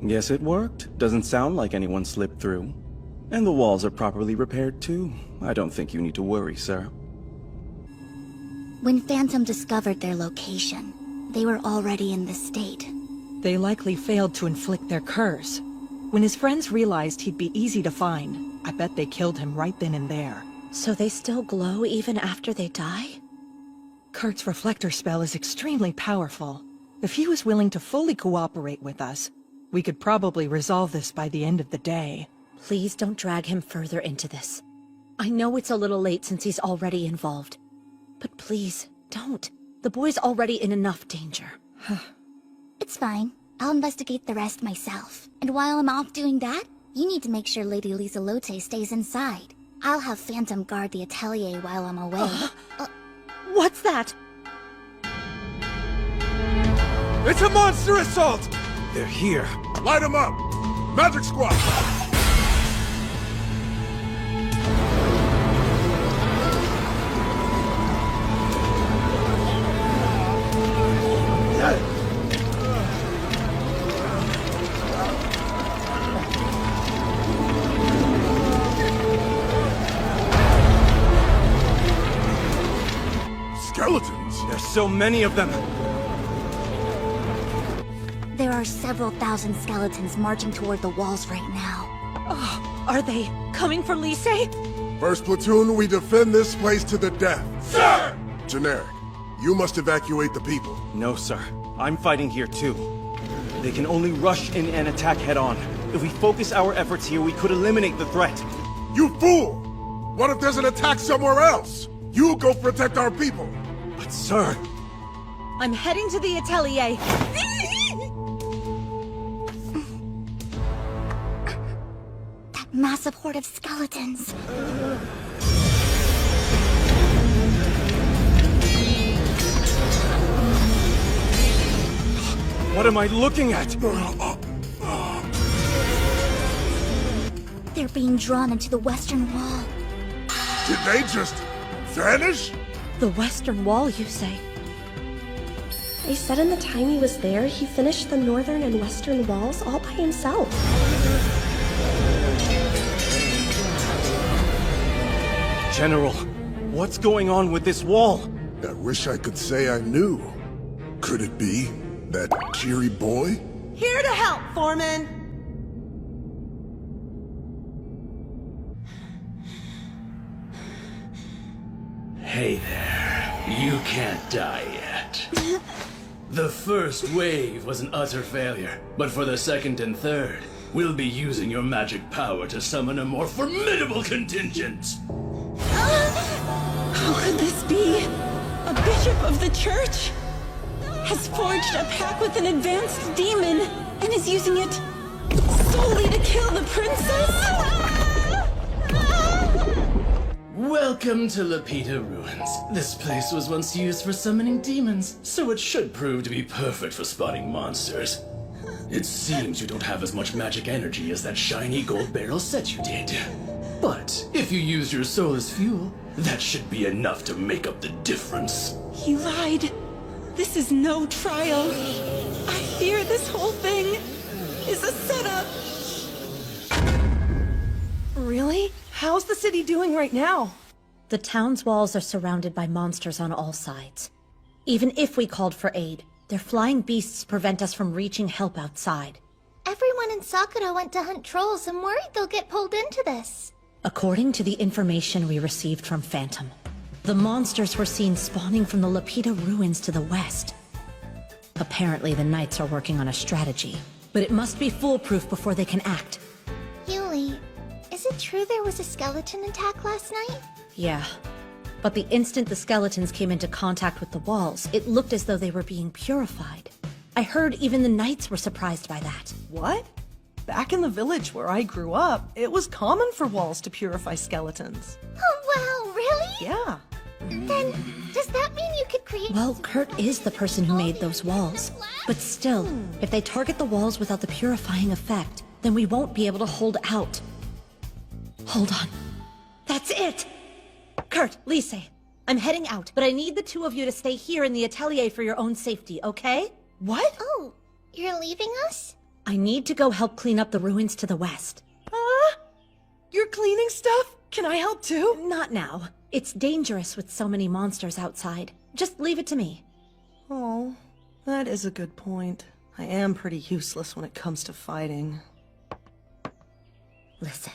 Guess it worked. Doesn't sound like anyone slipped through. And the walls are properly repaired too. I don't think you need to worry, sir. When Phantom discovered their location, they were already in this state. They likely failed to inflict their curse. When his friends realized he'd be easy to find, I bet they killed him right then and there. So they still glow even after they die? Kurt's reflector spell is extremely powerful. If he was willing to fully cooperate with us, we could probably resolve this by the end of the day. Please don't drag him further into this. I know it's a little late since he's already involved. But please, don't. The boy's already in enough danger. It's That's fine. I'll investigate the rest myself. And while I'm off doing that, you need to make sure Lady Liselote stays inside. I'll have Phantom guard the atelier while I'm away. What's that? It's a monster assault! They're here. Light them up! Magic Squad! Skeletons? There's so many of them! There are several thousand skeletons marching toward the walls right now. Oh, are they coming for Lise? First platoon, we defend this place to the death. Sir! Generic, you must evacuate the people. No, sir. I'm fighting here too. They can only rush in and attack head-on. If we focus our efforts here, we could eliminate the threat. You fool! What if there's an attack somewhere else? You go protect our people. But sir... I'm heading to the atelier. That massive horde of skeletons. What am I looking at? They're being drawn into the western wall. Did they just vanish? The western wall, you say? They said in the time he was there, he finished the northern and western walls all by himself. General, what's going on with this wall? I wish I could say I knew. Could it be that cheery boy? Here to help, Foreman! Hey there. You can't die yet. The first wave was an utter failure, but for the second and third, we'll be using your magic power to summon a more formidable contingent. How could this be? A bishop of the church has forged a pact with an advanced demon and is using it solely to kill the princess? Welcome to Lapita Ruins. This place was once used for summoning demons, so it should prove to be perfect for spawning monsters. It seems you don't have as much magic energy as that shiny gold barrel said you did. But if you use your soul as fuel, that should be enough to make up the difference. He lied. This is no trial. I fear this whole thing is a setup. Really? How's the city doing right now? The town's walls are surrounded by monsters on all sides. Even if we called for aid, their flying beasts prevent us from reaching help outside. Everyone in Sakura went to hunt trolls. I'm worried they'll get pulled into this. According to the information we received from Phantom, the monsters were seen spawning from the Lapita ruins to the west. Apparently the knights are working on a strategy, but it must be foolproof before they can act. Yuli, is it true there was a skeleton attack last night? Yeah, but the instant the skeletons came into contact with the walls, it looked as though they were being purified. I heard even the knights were surprised by that. What? Back in the village where I grew up, it was common for walls to purify skeletons. Oh wow, really? Yeah. Then, does that mean you could create— Well, Kurt is the person who made those walls. But still, if they target the walls without the purifying effect, then we won't be able to hold out. Hold on. That's it! Kurt, Lise, I'm heading out, but I need the two of you to stay here in the atelier for your own safety, okay? What? Oh, you're leaving us? I need to go help clean up the ruins to the west. You're cleaning stuff? Can I help too? Not now. It's dangerous with so many monsters outside. Just leave it to me. Oh, that is a good point. I am pretty useless when it comes to fighting. Listen,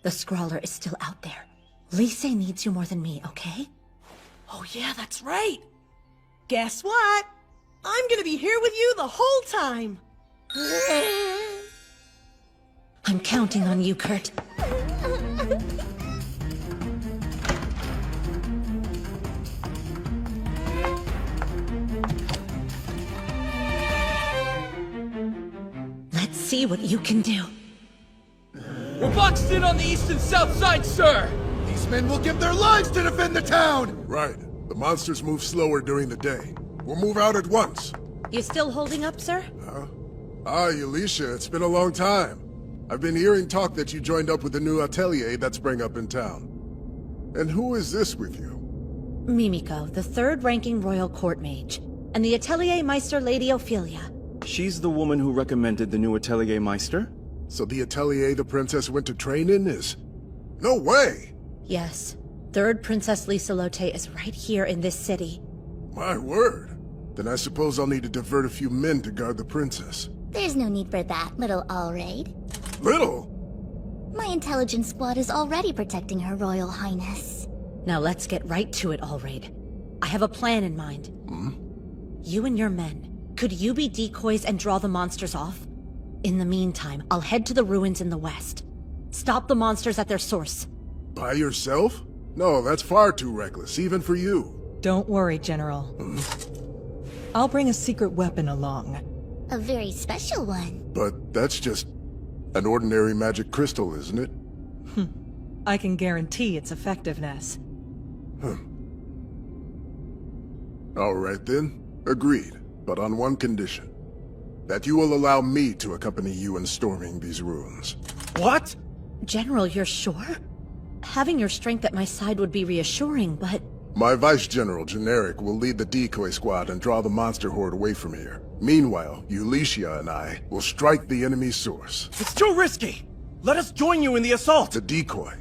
the Scrawler is still out there. Lise needs you more than me, okay? Oh yeah, that's right. Guess what? I'm gonna be here with you the whole time. I'm counting on you, Kurt. See what you can do. We're boxed in on the east and south side, sir! These men will give their lives to defend the town! Right. The monsters move slower during the day. We'll move out at once. You still holding up, sir? Ah, Alicia, it's been a long time. I've been hearing talk that you joined up with the new atelier that sprang up in town. And who is this with you? Mimiko, the third-ranking royal court mage, and the Atelier Meister Lady Ophelia. She's the woman who recommended the new Atelier Meister? So the atelier the princess went to train in is... No way! Yes. Third Princess Liselote is right here in this city. My word. Then I suppose I'll need to divert a few men to guard the princess. There's no need for that, little Allraid. Little? My intelligence squad is already protecting Her Royal Highness. Now let's get right to it, Allraid. I have a plan in mind. You and your men. Could you be decoys and draw the monsters off? In the meantime, I'll head to the ruins in the west. Stop the monsters at their source. By yourself? No, that's far too reckless, even for you. Don't worry, General. I'll bring a secret weapon along. A very special one. But that's just an ordinary magic crystal, isn't it? I can guarantee its effectiveness. All right then. Agreed. But on one condition. That you will allow me to accompany you in storming these ruins. What? General, you're sure? Having your strength at my side would be reassuring, but... My Vice General, Generic, will lead the decoy squad and draw the monster horde away from here. Meanwhile, Eulicia and I will strike the enemy's source. It's too risky! Let us join you in the assault! The decoy.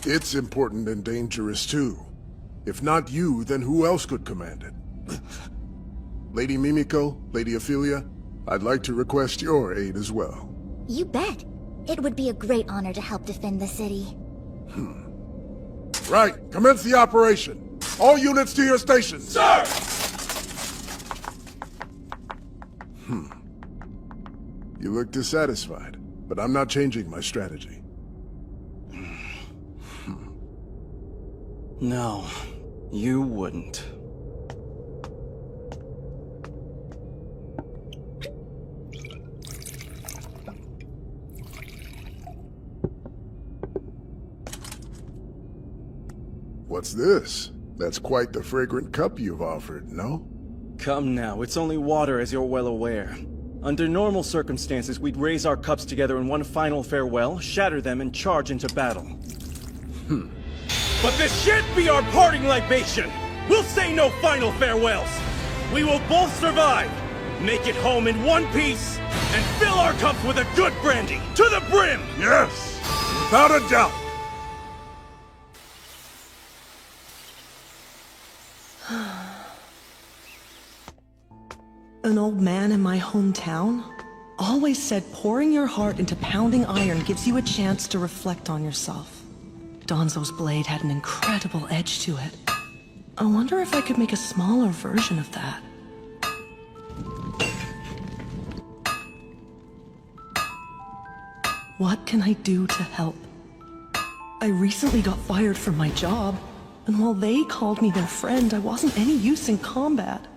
It's important and dangerous too. If not you, then who else could command it? Lady Mimiko, Lady Ophelia, I'd like to request your aid as well. You bet. It would be a great honor to help defend the city. Right, commence the operation. All units to your stations. Sir! You look dissatisfied, but I'm not changing my strategy. No, you wouldn't. What's this? That's quite the fragrant cup you've offered, no? Come now, it's only water, as you're well aware. Under normal circumstances, we'd raise our cups together in one final farewell, shatter them, and charge into battle. But this shan't be our parting libation! We'll say no final farewells! We will both survive, make it home in one piece, and fill our cups with a good brandy, to the brim! Yes! Without a doubt! An old man in my hometown always said pouring your heart into pounding iron gives you a chance to reflect on yourself. Donzo's blade had an incredible edge to it. I wonder if I could make a smaller version of that. What can I do to help? I recently got fired from my job, and while they called me their friend, I wasn't any use in combat.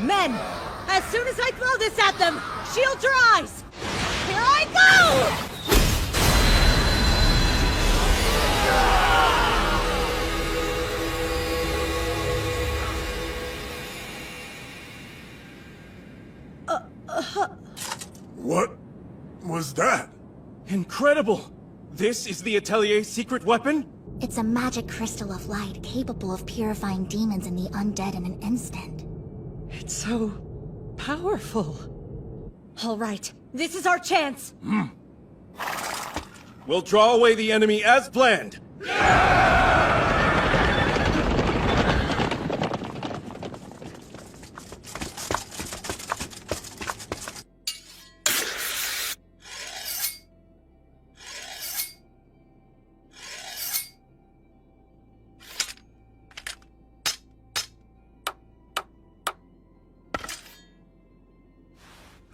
Men! As soon as I throw this at them, shield your eyes! Here I go! What was that? Incredible! This is the Atelier's secret weapon? It's a magic crystal of light capable of purifying demons and the undead in an instant. It's so powerful. All right, this is our chance. We'll draw away the enemy as planned.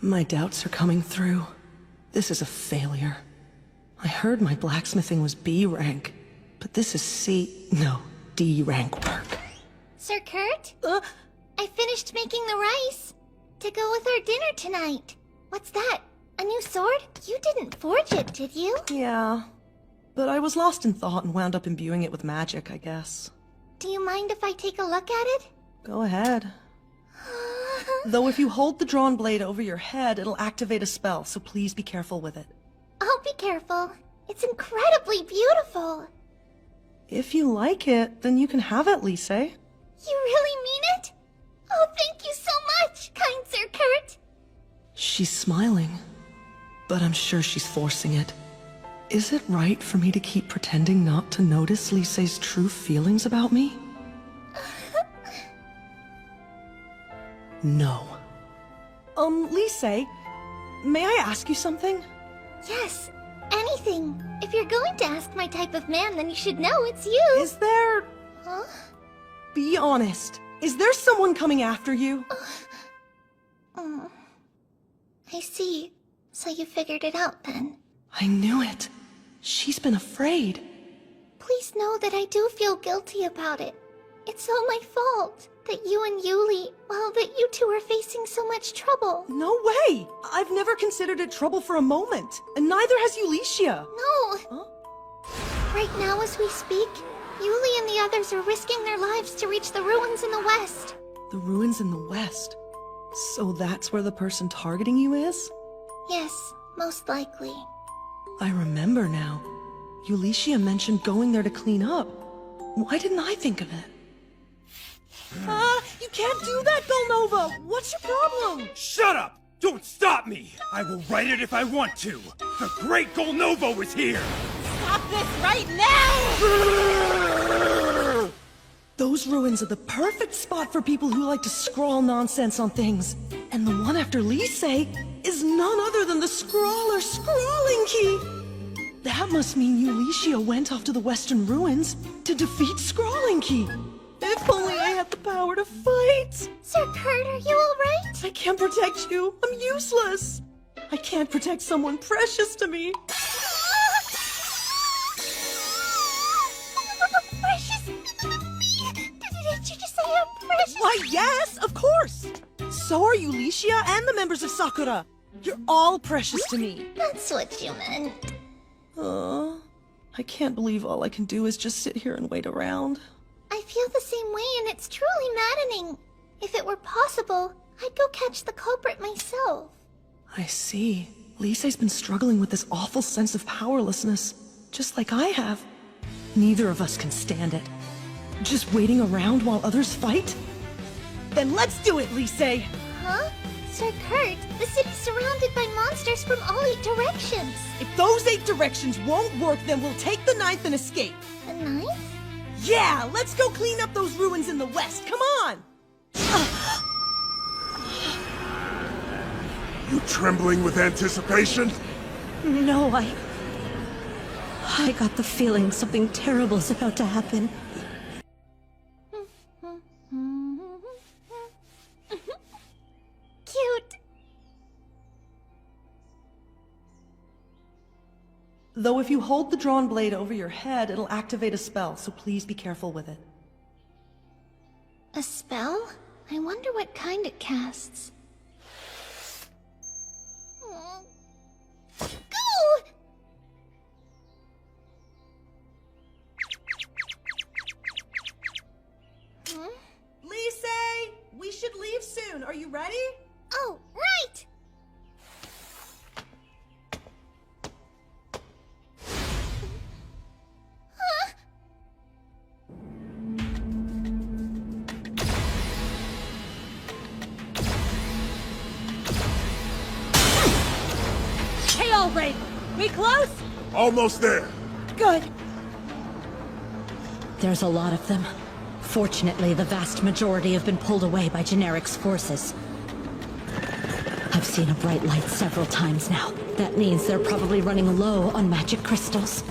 My doubts are coming through. This is a failure. I heard my blacksmithing was B rank, but this is D rank work. Sir Kurt? I finished making the rice to go with our dinner tonight. What's that? A new sword? You didn't forge it, did you? Yeah, but I was lost in thought and wound up imbuing it with magic, I guess. Do you mind if I take a look at it? Go ahead. Though if you hold the drawn blade over your head, it'll activate a spell, so please be careful with it. I'll be careful. It's incredibly beautiful. If you like it, then you can have it, Lise. You really mean it? Oh, thank you so much, kind Sir Kurt. She's smiling, but I'm sure she's forcing it. Is it right for me to keep pretending not to notice Lise's true feelings about me? No. Lise, may I ask you something? Yes, anything. If you're going to ask my type of man, then you should know it's you. Is there... Huh? Be honest. Is there someone coming after you? I see. So you figured it out then. I knew it. She's been afraid. Please know that I do feel guilty about it. It's all my fault. That you and Yuli, well, that you two are facing so much trouble. No way! I've never considered it trouble for a moment. And neither has Eulicia. No! Huh? Right now as we speak, Yuli and the others are risking their lives to reach the ruins in the west. The ruins in the west? So that's where the person targeting you is? Yes, most likely. I remember now. Eulicia mentioned going there to clean up. Why didn't I think of it? You can't do that, Golnova! What's your problem? Shut up! Don't stop me! I will write it if I want to! The great Golnovo is here! Stop this right now! Those ruins are the perfect spot for people who like to scrawl nonsense on things. And the one after Lise is none other than the Scrawler Scrawling Key! That must mean Eulicia went off to the western ruins to defeat Scrawling Key. If only I had the power to fight! Sir Kurt, are you alright? I can't protect you. I'm useless. I can't protect someone precious to me. Precious? Did you just say I'm precious? Why, yes, of course! So are Eulicia and the members of Sakura. You're all precious to me. That's what you meant. I can't believe all I can do is just sit here and wait around. I feel the same way, and it's truly maddening. If it were possible, I'd go catch the culprit myself. I see. Lise's been struggling with this awful sense of powerlessness, just like I have. Neither of us can stand it. Just waiting around while others fight? Then let's do it, Lise! Huh? Sir Kurt, the city's surrounded by monsters from all 8 directions. If those 8 directions won't work, then we'll take the 9th and escape. The 9th? Yeah, let's go clean up those ruins in the west. Come on! You trembling with anticipation? No, I got the feeling something terrible is about to happen. Cute. Though if you hold the drawn blade over your head, it'll activate a spell, so please be careful with it. A spell? I wonder what kind it casts. Go! Lise! We should leave soon. Are you ready? Oh, right! Hey, Albright! We close? Almost there. Good. There's a lot of them. Fortunately, the vast majority have been pulled away by Generic's forces. I've seen a bright light several times now. That means they're probably running low on magic crystals.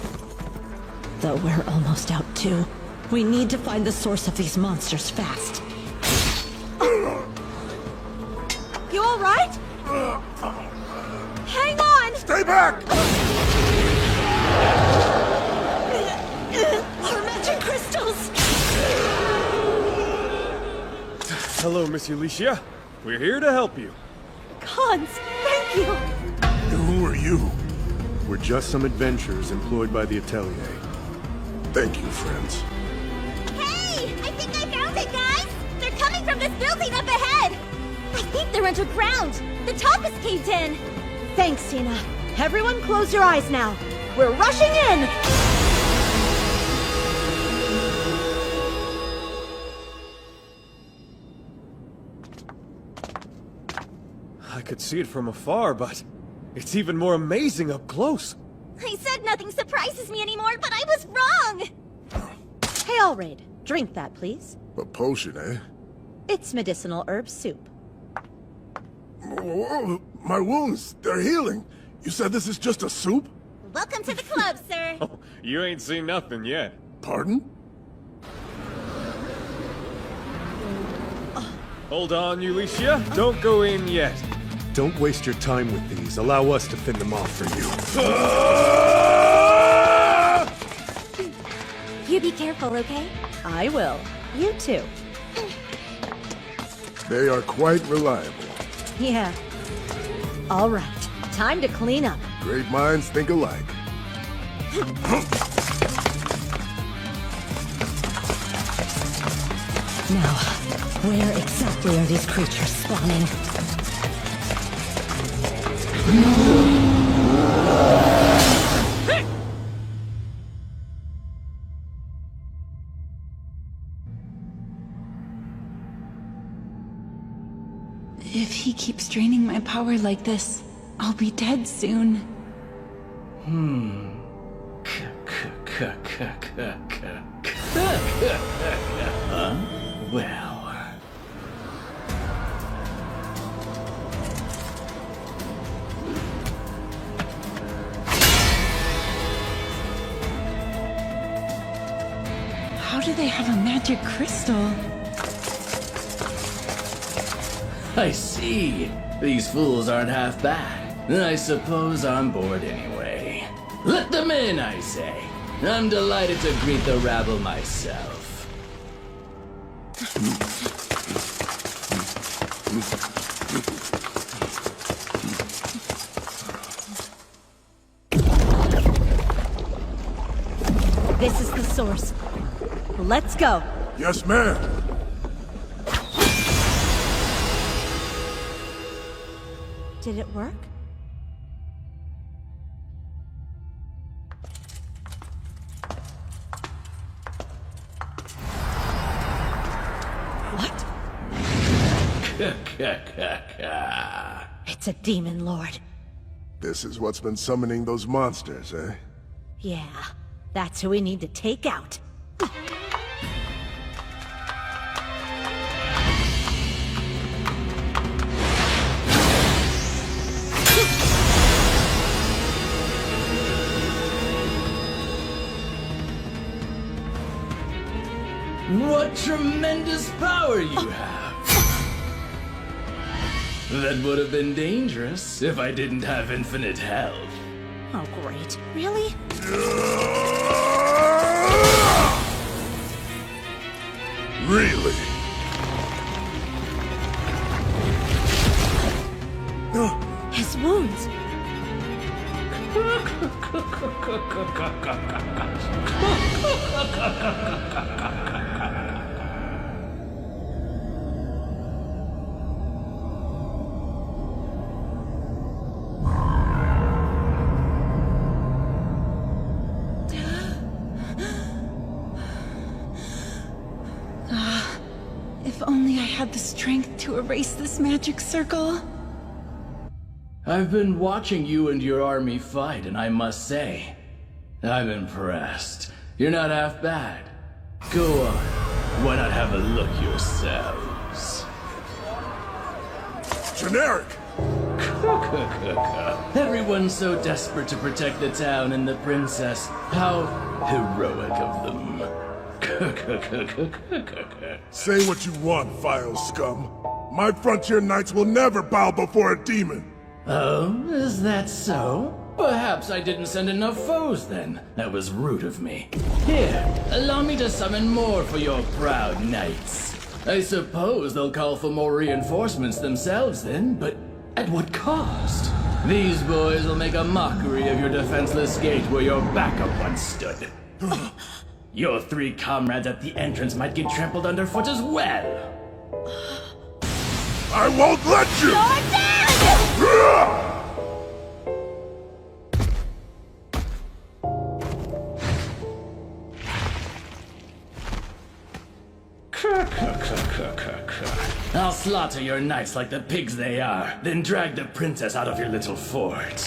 Though we're almost out too. We need to find the source of these monsters fast. You alright? Hang on! Stay Stay back! Our magic crystals! Hello, Miss Ulicia. We're here to help you. Cons, thank you! Who are you? We're just some adventurers employed by the Atelier. Thank you, friends. Hey! I think I found it, guys! They're coming from this building up ahead! I think they're underground! The top is caved in! Thanks, Tina. Everyone close your eyes now. We're rushing in! I could see it from afar, but it's even more amazing up close. I said nothing surprises me anymore, but I was wrong! Hey, Allraid, drink that, please. A potion, eh? It's medicinal herb soup. Whoa, my wounds, they're healing. You said this is just a soup? Welcome to the club, sir. Oh, you ain't seen nothing yet. Pardon? Hold on, Ulicia. Don't go in yet. Don't waste your time with these. Allow us to fin them off for you. You be careful, okay? I will. You too. They are quite reliable. Yeah. All right. Time to clean up. Great minds think alike. Now, where exactly are these creatures spawning? If he keeps draining my power like this, I'll be dead soon. Well... How do they have a magic crystal? I see. These fools aren't half bad. I suppose I'm bored anyway. Let them in, I say. I'm delighted to greet the rabble myself. This is the source. Let's go. Yes, ma'am. Did it work? What? It's a demon lord. This is what's been summoning those monsters, eh? Yeah, that's who we need to take out. What tremendous power you have! That would have been dangerous if I didn't have infinite health. Oh, great. Really? Really? His wounds. If only I had the strength to erase this magic circle. I've been watching you and your army fight, and I must say, I'm impressed. You're not half bad. Go on. Why not have a look yourselves? Generic! Everyone's so desperate to protect the town and the princess. How heroic of them. Say what you want, vile scum. My frontier knights will never bow before a demon. Oh, is that so? Perhaps I didn't send enough foes then. That was rude of me. Here, allow me to summon more for your proud knights. I suppose they'll call for more reinforcements themselves then, but at what cost? These boys will make a mockery of your defenseless gate where your backup once stood. Your 3 comrades at the entrance might get trampled underfoot as well. I won't let you! I'll slaughter your knights like the pigs they are, then drag the princess out of your little fort.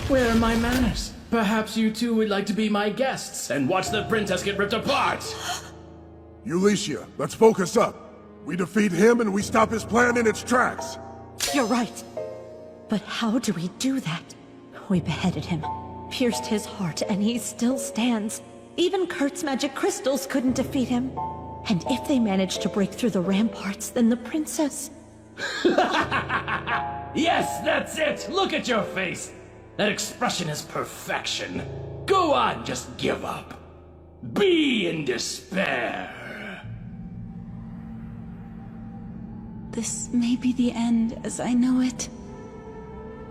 Where are my manners? Perhaps you two would like to be my guests and watch the princess get ripped apart. Eulicia, let's focus up. We defeat him and we stop his plan in its tracks. You're right. But how do we do that? We beheaded him, pierced his heart, and he still stands. Even Kurt's magic crystals couldn't defeat him. And if they manage to break through the ramparts, then the princess... Yes, that's it! Look at your face! That expression is perfection. Go on, just give up. Be in despair. This may be the end as I know it.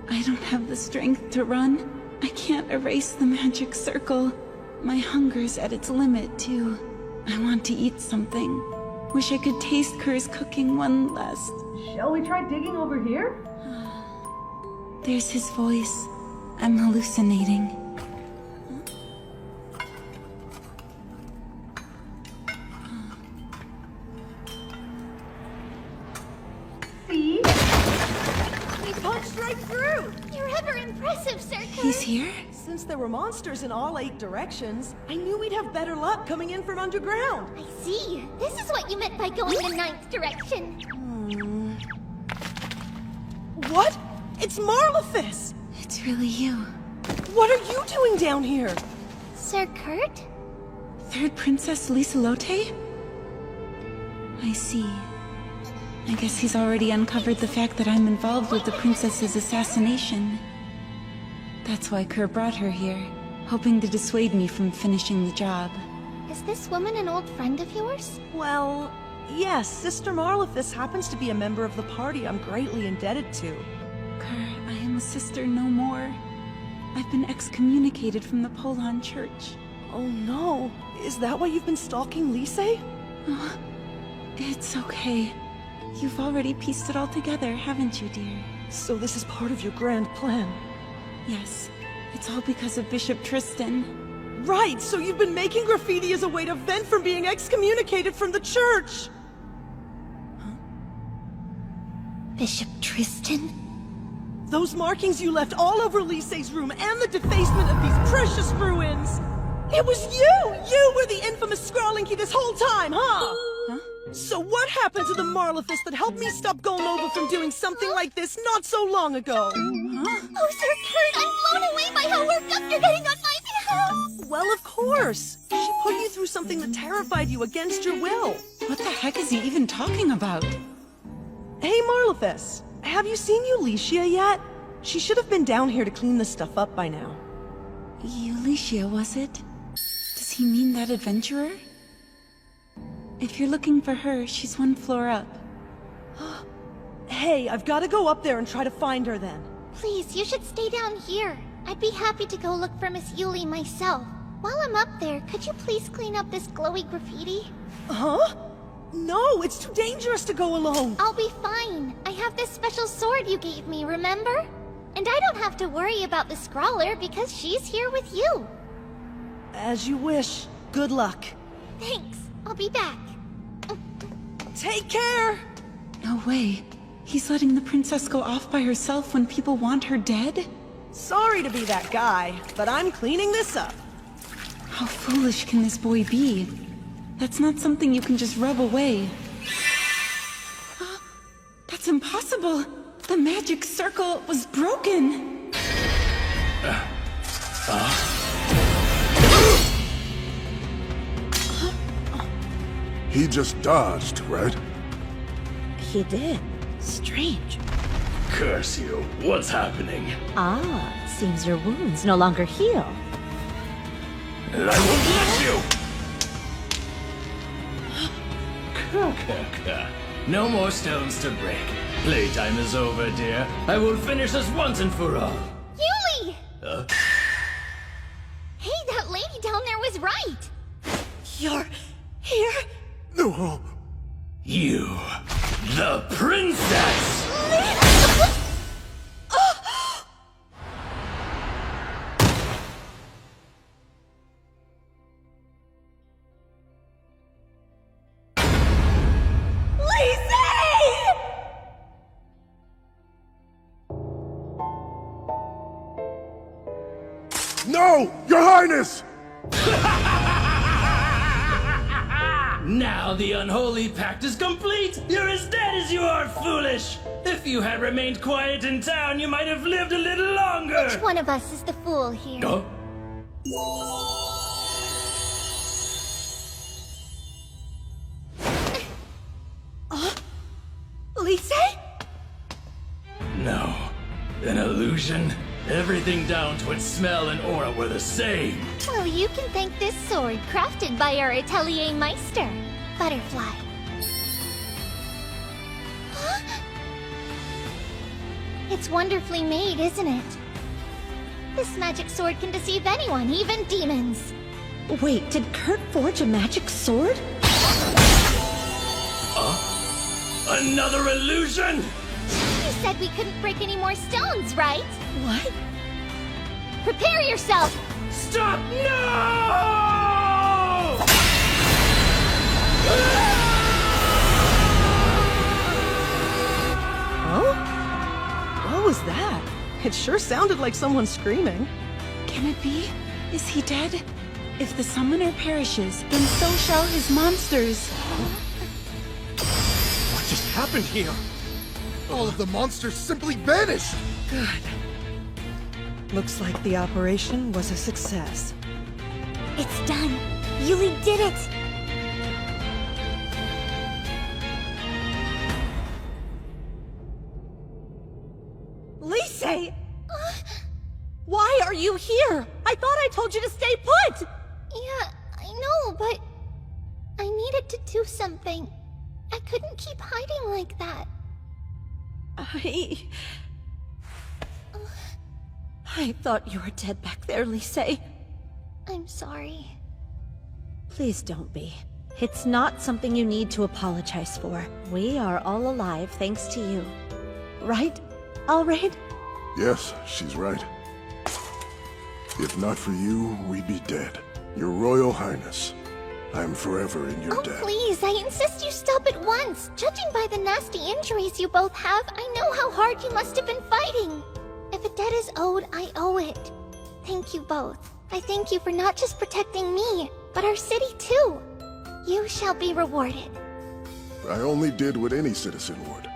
I don't have the strength to run. I can't erase the magic circle. My hunger's at its limit, too. I want to eat something. Wish I could taste Kerr's cooking one last. Shall we try digging over here? There's his voice. I'm hallucinating. See? He punched right through! You're ever impressive, Sir Kurt. He's here? Since there were monsters in all 8 directions, I knew we'd have better luck coming in from underground. I see. This is what you meant by going the 9th direction. What? It's Marlefus! It's really you. What are you doing down here? Sir Kurt? Third Princess Liselote? I see. I guess he's already uncovered the fact that I'm involved with the princess's assassination. That's why Kerr brought her here, hoping to dissuade me from finishing the job. Is this woman an old friend of yours? Well, yes, Sister Marlefus happens to be a member of the party I'm greatly indebted to. Kerr, I am a sister no more. I've been excommunicated from the Polon Church. Oh no, is that why you've been stalking Lise? Oh, it's okay. You've already pieced it all together, haven't you, dear? So this is part of your grand plan? Yes, it's all because of Bishop Tristan. Right, so you've been making graffiti as a way to vent from being excommunicated from the church! Huh? Bishop Tristan? Those markings you left all over Lise's room and the defacement of these precious ruins! It was you! You were the infamous scrawling key this whole time, huh? So what happened to the Marlefus that helped me stop Golnova from doing something like this not so long ago? Huh? Oh, Sir Kurt, I'm blown away by how worked up you're getting on my behalf! Well, of course. She put you through something that terrified you against your will. What the heck is he even talking about? Hey, Marlefus. Have you seen Eulicia yet? She should have been down here to clean this stuff up by now. Eulicia, was it? Does he mean that adventurer? If you're looking for her, she's 1 floor up. Hey, I've got to go up there and try to find her then. Please, you should stay down here. I'd be happy to go look for Miss Yuli myself. While I'm up there, could you please clean up this glowy graffiti? Huh? No, it's too dangerous to go alone. I'll be fine. I have this special sword you gave me, remember? And I don't have to worry about the Scrawler because she's here with you. As you wish. Good luck. Thanks. I'll be back. Take care! No way. He's letting the princess go off by herself when people want her dead? Sorry to be that guy, but I'm cleaning this up. How foolish can this boy be? That's not something you can just rub away. That's impossible! The magic circle was broken! He just dodged, right? He did. Strange. Curse you. What's happening? Ah, seems your wounds no longer heal. And I won't let you! No more stones to break. Playtime is over, dear. I will finish this once and for all. Yuli! Hey, that lady down there was right! You're here? No. You, the princess! No! Your Highness! Now the unholy pact is complete! You're as dead as you are foolish! If you had remained quiet in town, you might have lived a little longer! Which one of us is the fool here? Huh? Lise? No. An illusion? Everything down to its smell and aura were the same. Well, you can thank this sword crafted by our Atelier Meister, Butterfly. It's wonderfully made, isn't it? This magic sword can deceive anyone, even demons. Wait, did Kurt forge a magic sword? Another illusion? You said we couldn't break any more stones, right? What? Prepare yourself! Stop! No! Oh? What was that? It sure sounded like someone screaming. Can it be? Is he dead? If the summoner perishes, then so shall his monsters. What just happened here? All of the monsters simply vanished! Good. Looks like the operation was a success. It's done. Yuli did it! Lise! Why are you here? I thought I told you to stay put! Yeah, I know, but I needed to do something. I couldn't keep hiding like that. I thought you were dead back there, Lise. I'm sorry. Please don't be. It's not something you need to apologize for. We are all alive thanks to you. Right, Alraid? Yes, she's right. If not for you, we'd be dead. Your Royal Highness, I am forever in your debt. Please, I insist you stop at once. Judging by the nasty injuries you both have, I know how hard you must have been fighting. If a debt is owed, I owe it. Thank you both. I thank you for not just protecting me, but our city too. You shall be rewarded. I only did what any citizen would.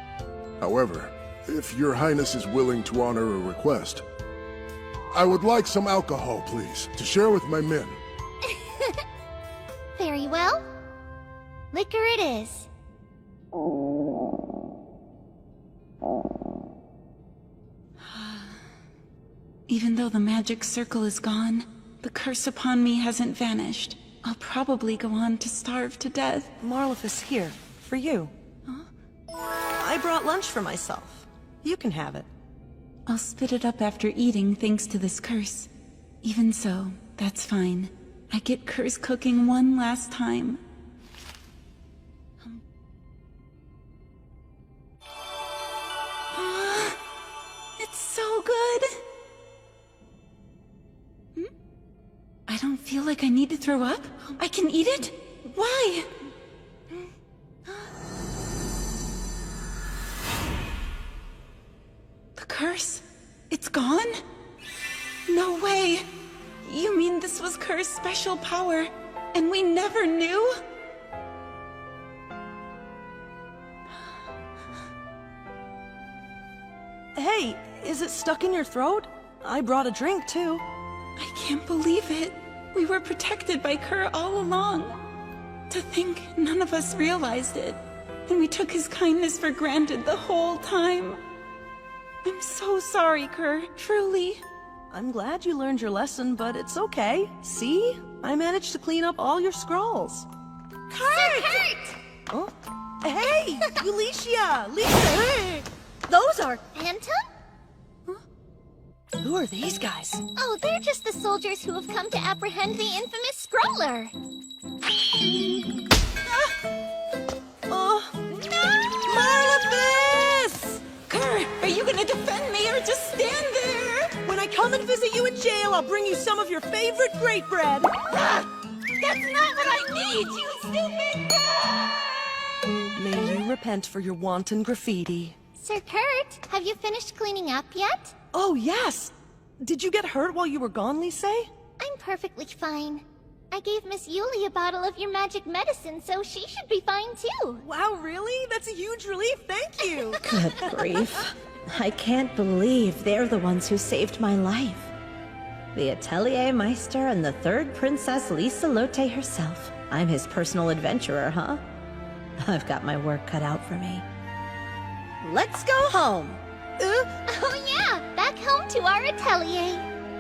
However, if your Highness is willing to honor a request, I would like some alcohol, please, to share with my men. Very well. Liquor it is. Even though the magic circle is gone, the curse upon me hasn't vanished. I'll probably go on to starve to death. Marlefus here, for you. Huh? I brought lunch for myself. You can have it. I'll spit it up after eating thanks to this curse. Even so, that's fine. I get curse cooking one last time. It's so good! I don't feel like I need to throw up. I can eat it? Why? The curse? It's gone? No way! You mean this was Kerr's special power, and we never knew? Hey, is it stuck in your throat? I brought a drink, too. I can't believe it. We were protected by Kerr all along. To think none of us realized it, and we took his kindness for granted the whole time. I'm so sorry, Kerr. Truly. I'm glad you learned your lesson, but it's okay. See? I managed to clean up all your scrawls. Kurt! Oh? Hey! Eulicia! Lisa! Those are... Phantom? Who are these guys? Oh, they're just the soldiers who have come to apprehend the infamous Scrawler. Oh, Marlithus! Kurt, are you gonna defend me or just stand there? When I come and visit you in jail, I'll bring you some of your favorite great bread. Ah, that's not what I need, you stupid... May you repent for your wanton graffiti. Sir Kurt, have you finished cleaning up yet? Oh, yes! Did you get hurt while you were gone, Lise? I'm perfectly fine. I gave Miss Yuli a bottle of your magic medicine, so she should be fine too. Wow, really? That's a huge relief, thank you! Good grief. I can't believe they're the ones who saved my life. The Atelier Meister and the third Princess Liselotte herself. I'm his personal adventurer, huh? I've got my work cut out for me. Let's go home! Oh yeah, back home to our atelier.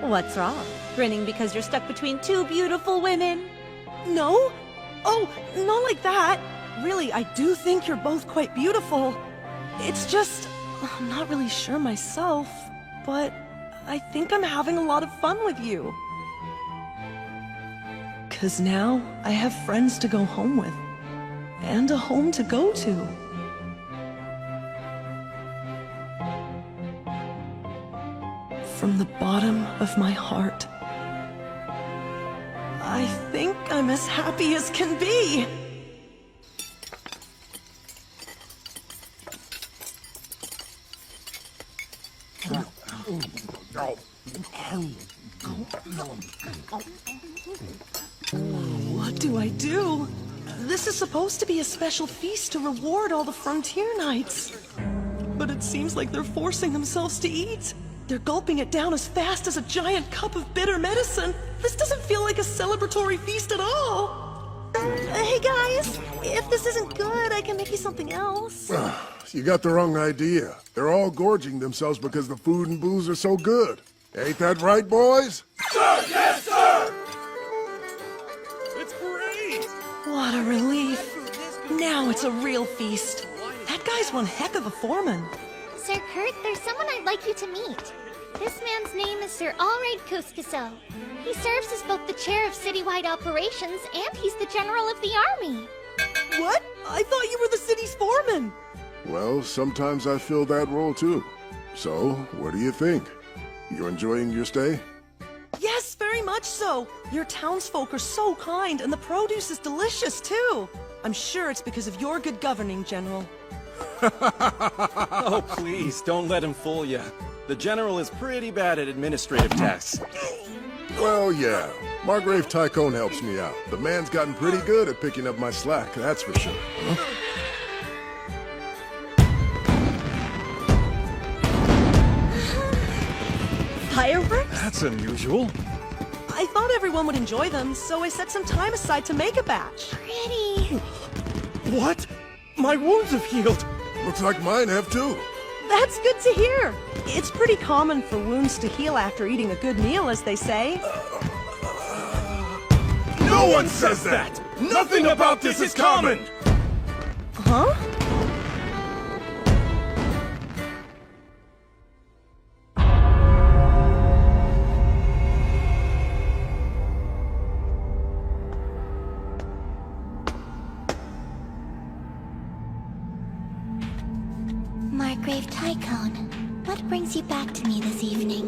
What's wrong? Grinning because you're stuck between two beautiful women? No? Oh, not like that. Really, I do think you're both quite beautiful. It's just, I'm not really sure myself, but I think I'm having a lot of fun with you. 'Cause now I have friends to go home with, and a home to go to. From the bottom of my heart, I think I'm as happy as can be. What do I do? This is supposed to be a special feast to reward all the Frontier Knights. But it seems like they're forcing themselves to eat. They're gulping it down as fast as a giant cup of bitter medicine. This doesn't feel like a celebratory feast at all. Hey guys, if this isn't good, I can make you something else. You got the wrong idea. They're all gorging themselves because the food and booze are so good. Ain't that right, boys? Sir, yes, sir! It's great! What a relief. Now it's a real feast. That guy's one heck of a foreman. Sir Kurt, there's someone I'd like you to meet. This man's name is Sir Allraid Kuskiso. He serves as both the chair of citywide operations and he's the general of the army. What? I thought you were the city's foreman. Well, sometimes I fill that role too. So, what do you think? You enjoying your stay? Yes, very much so. Your townsfolk are so kind, and the produce is delicious too. I'm sure it's because of your good governing, General. Oh, please, don't let him fool you. The General is pretty bad at administrative tasks. Well, yeah. Margrave Tycone helps me out. The man's gotten pretty good at picking up my slack, that's for sure. Fireworks? That's unusual. I thought everyone would enjoy them, so I set some time aside to make a batch. Pretty. What? My wounds have healed. Looks like mine have too. That's good to hear. It's pretty common for wounds to heal after eating a good meal, as they say. No one says that! Nothing about this is common! Huh? Margrave Tycone, what brings you back to me this evening?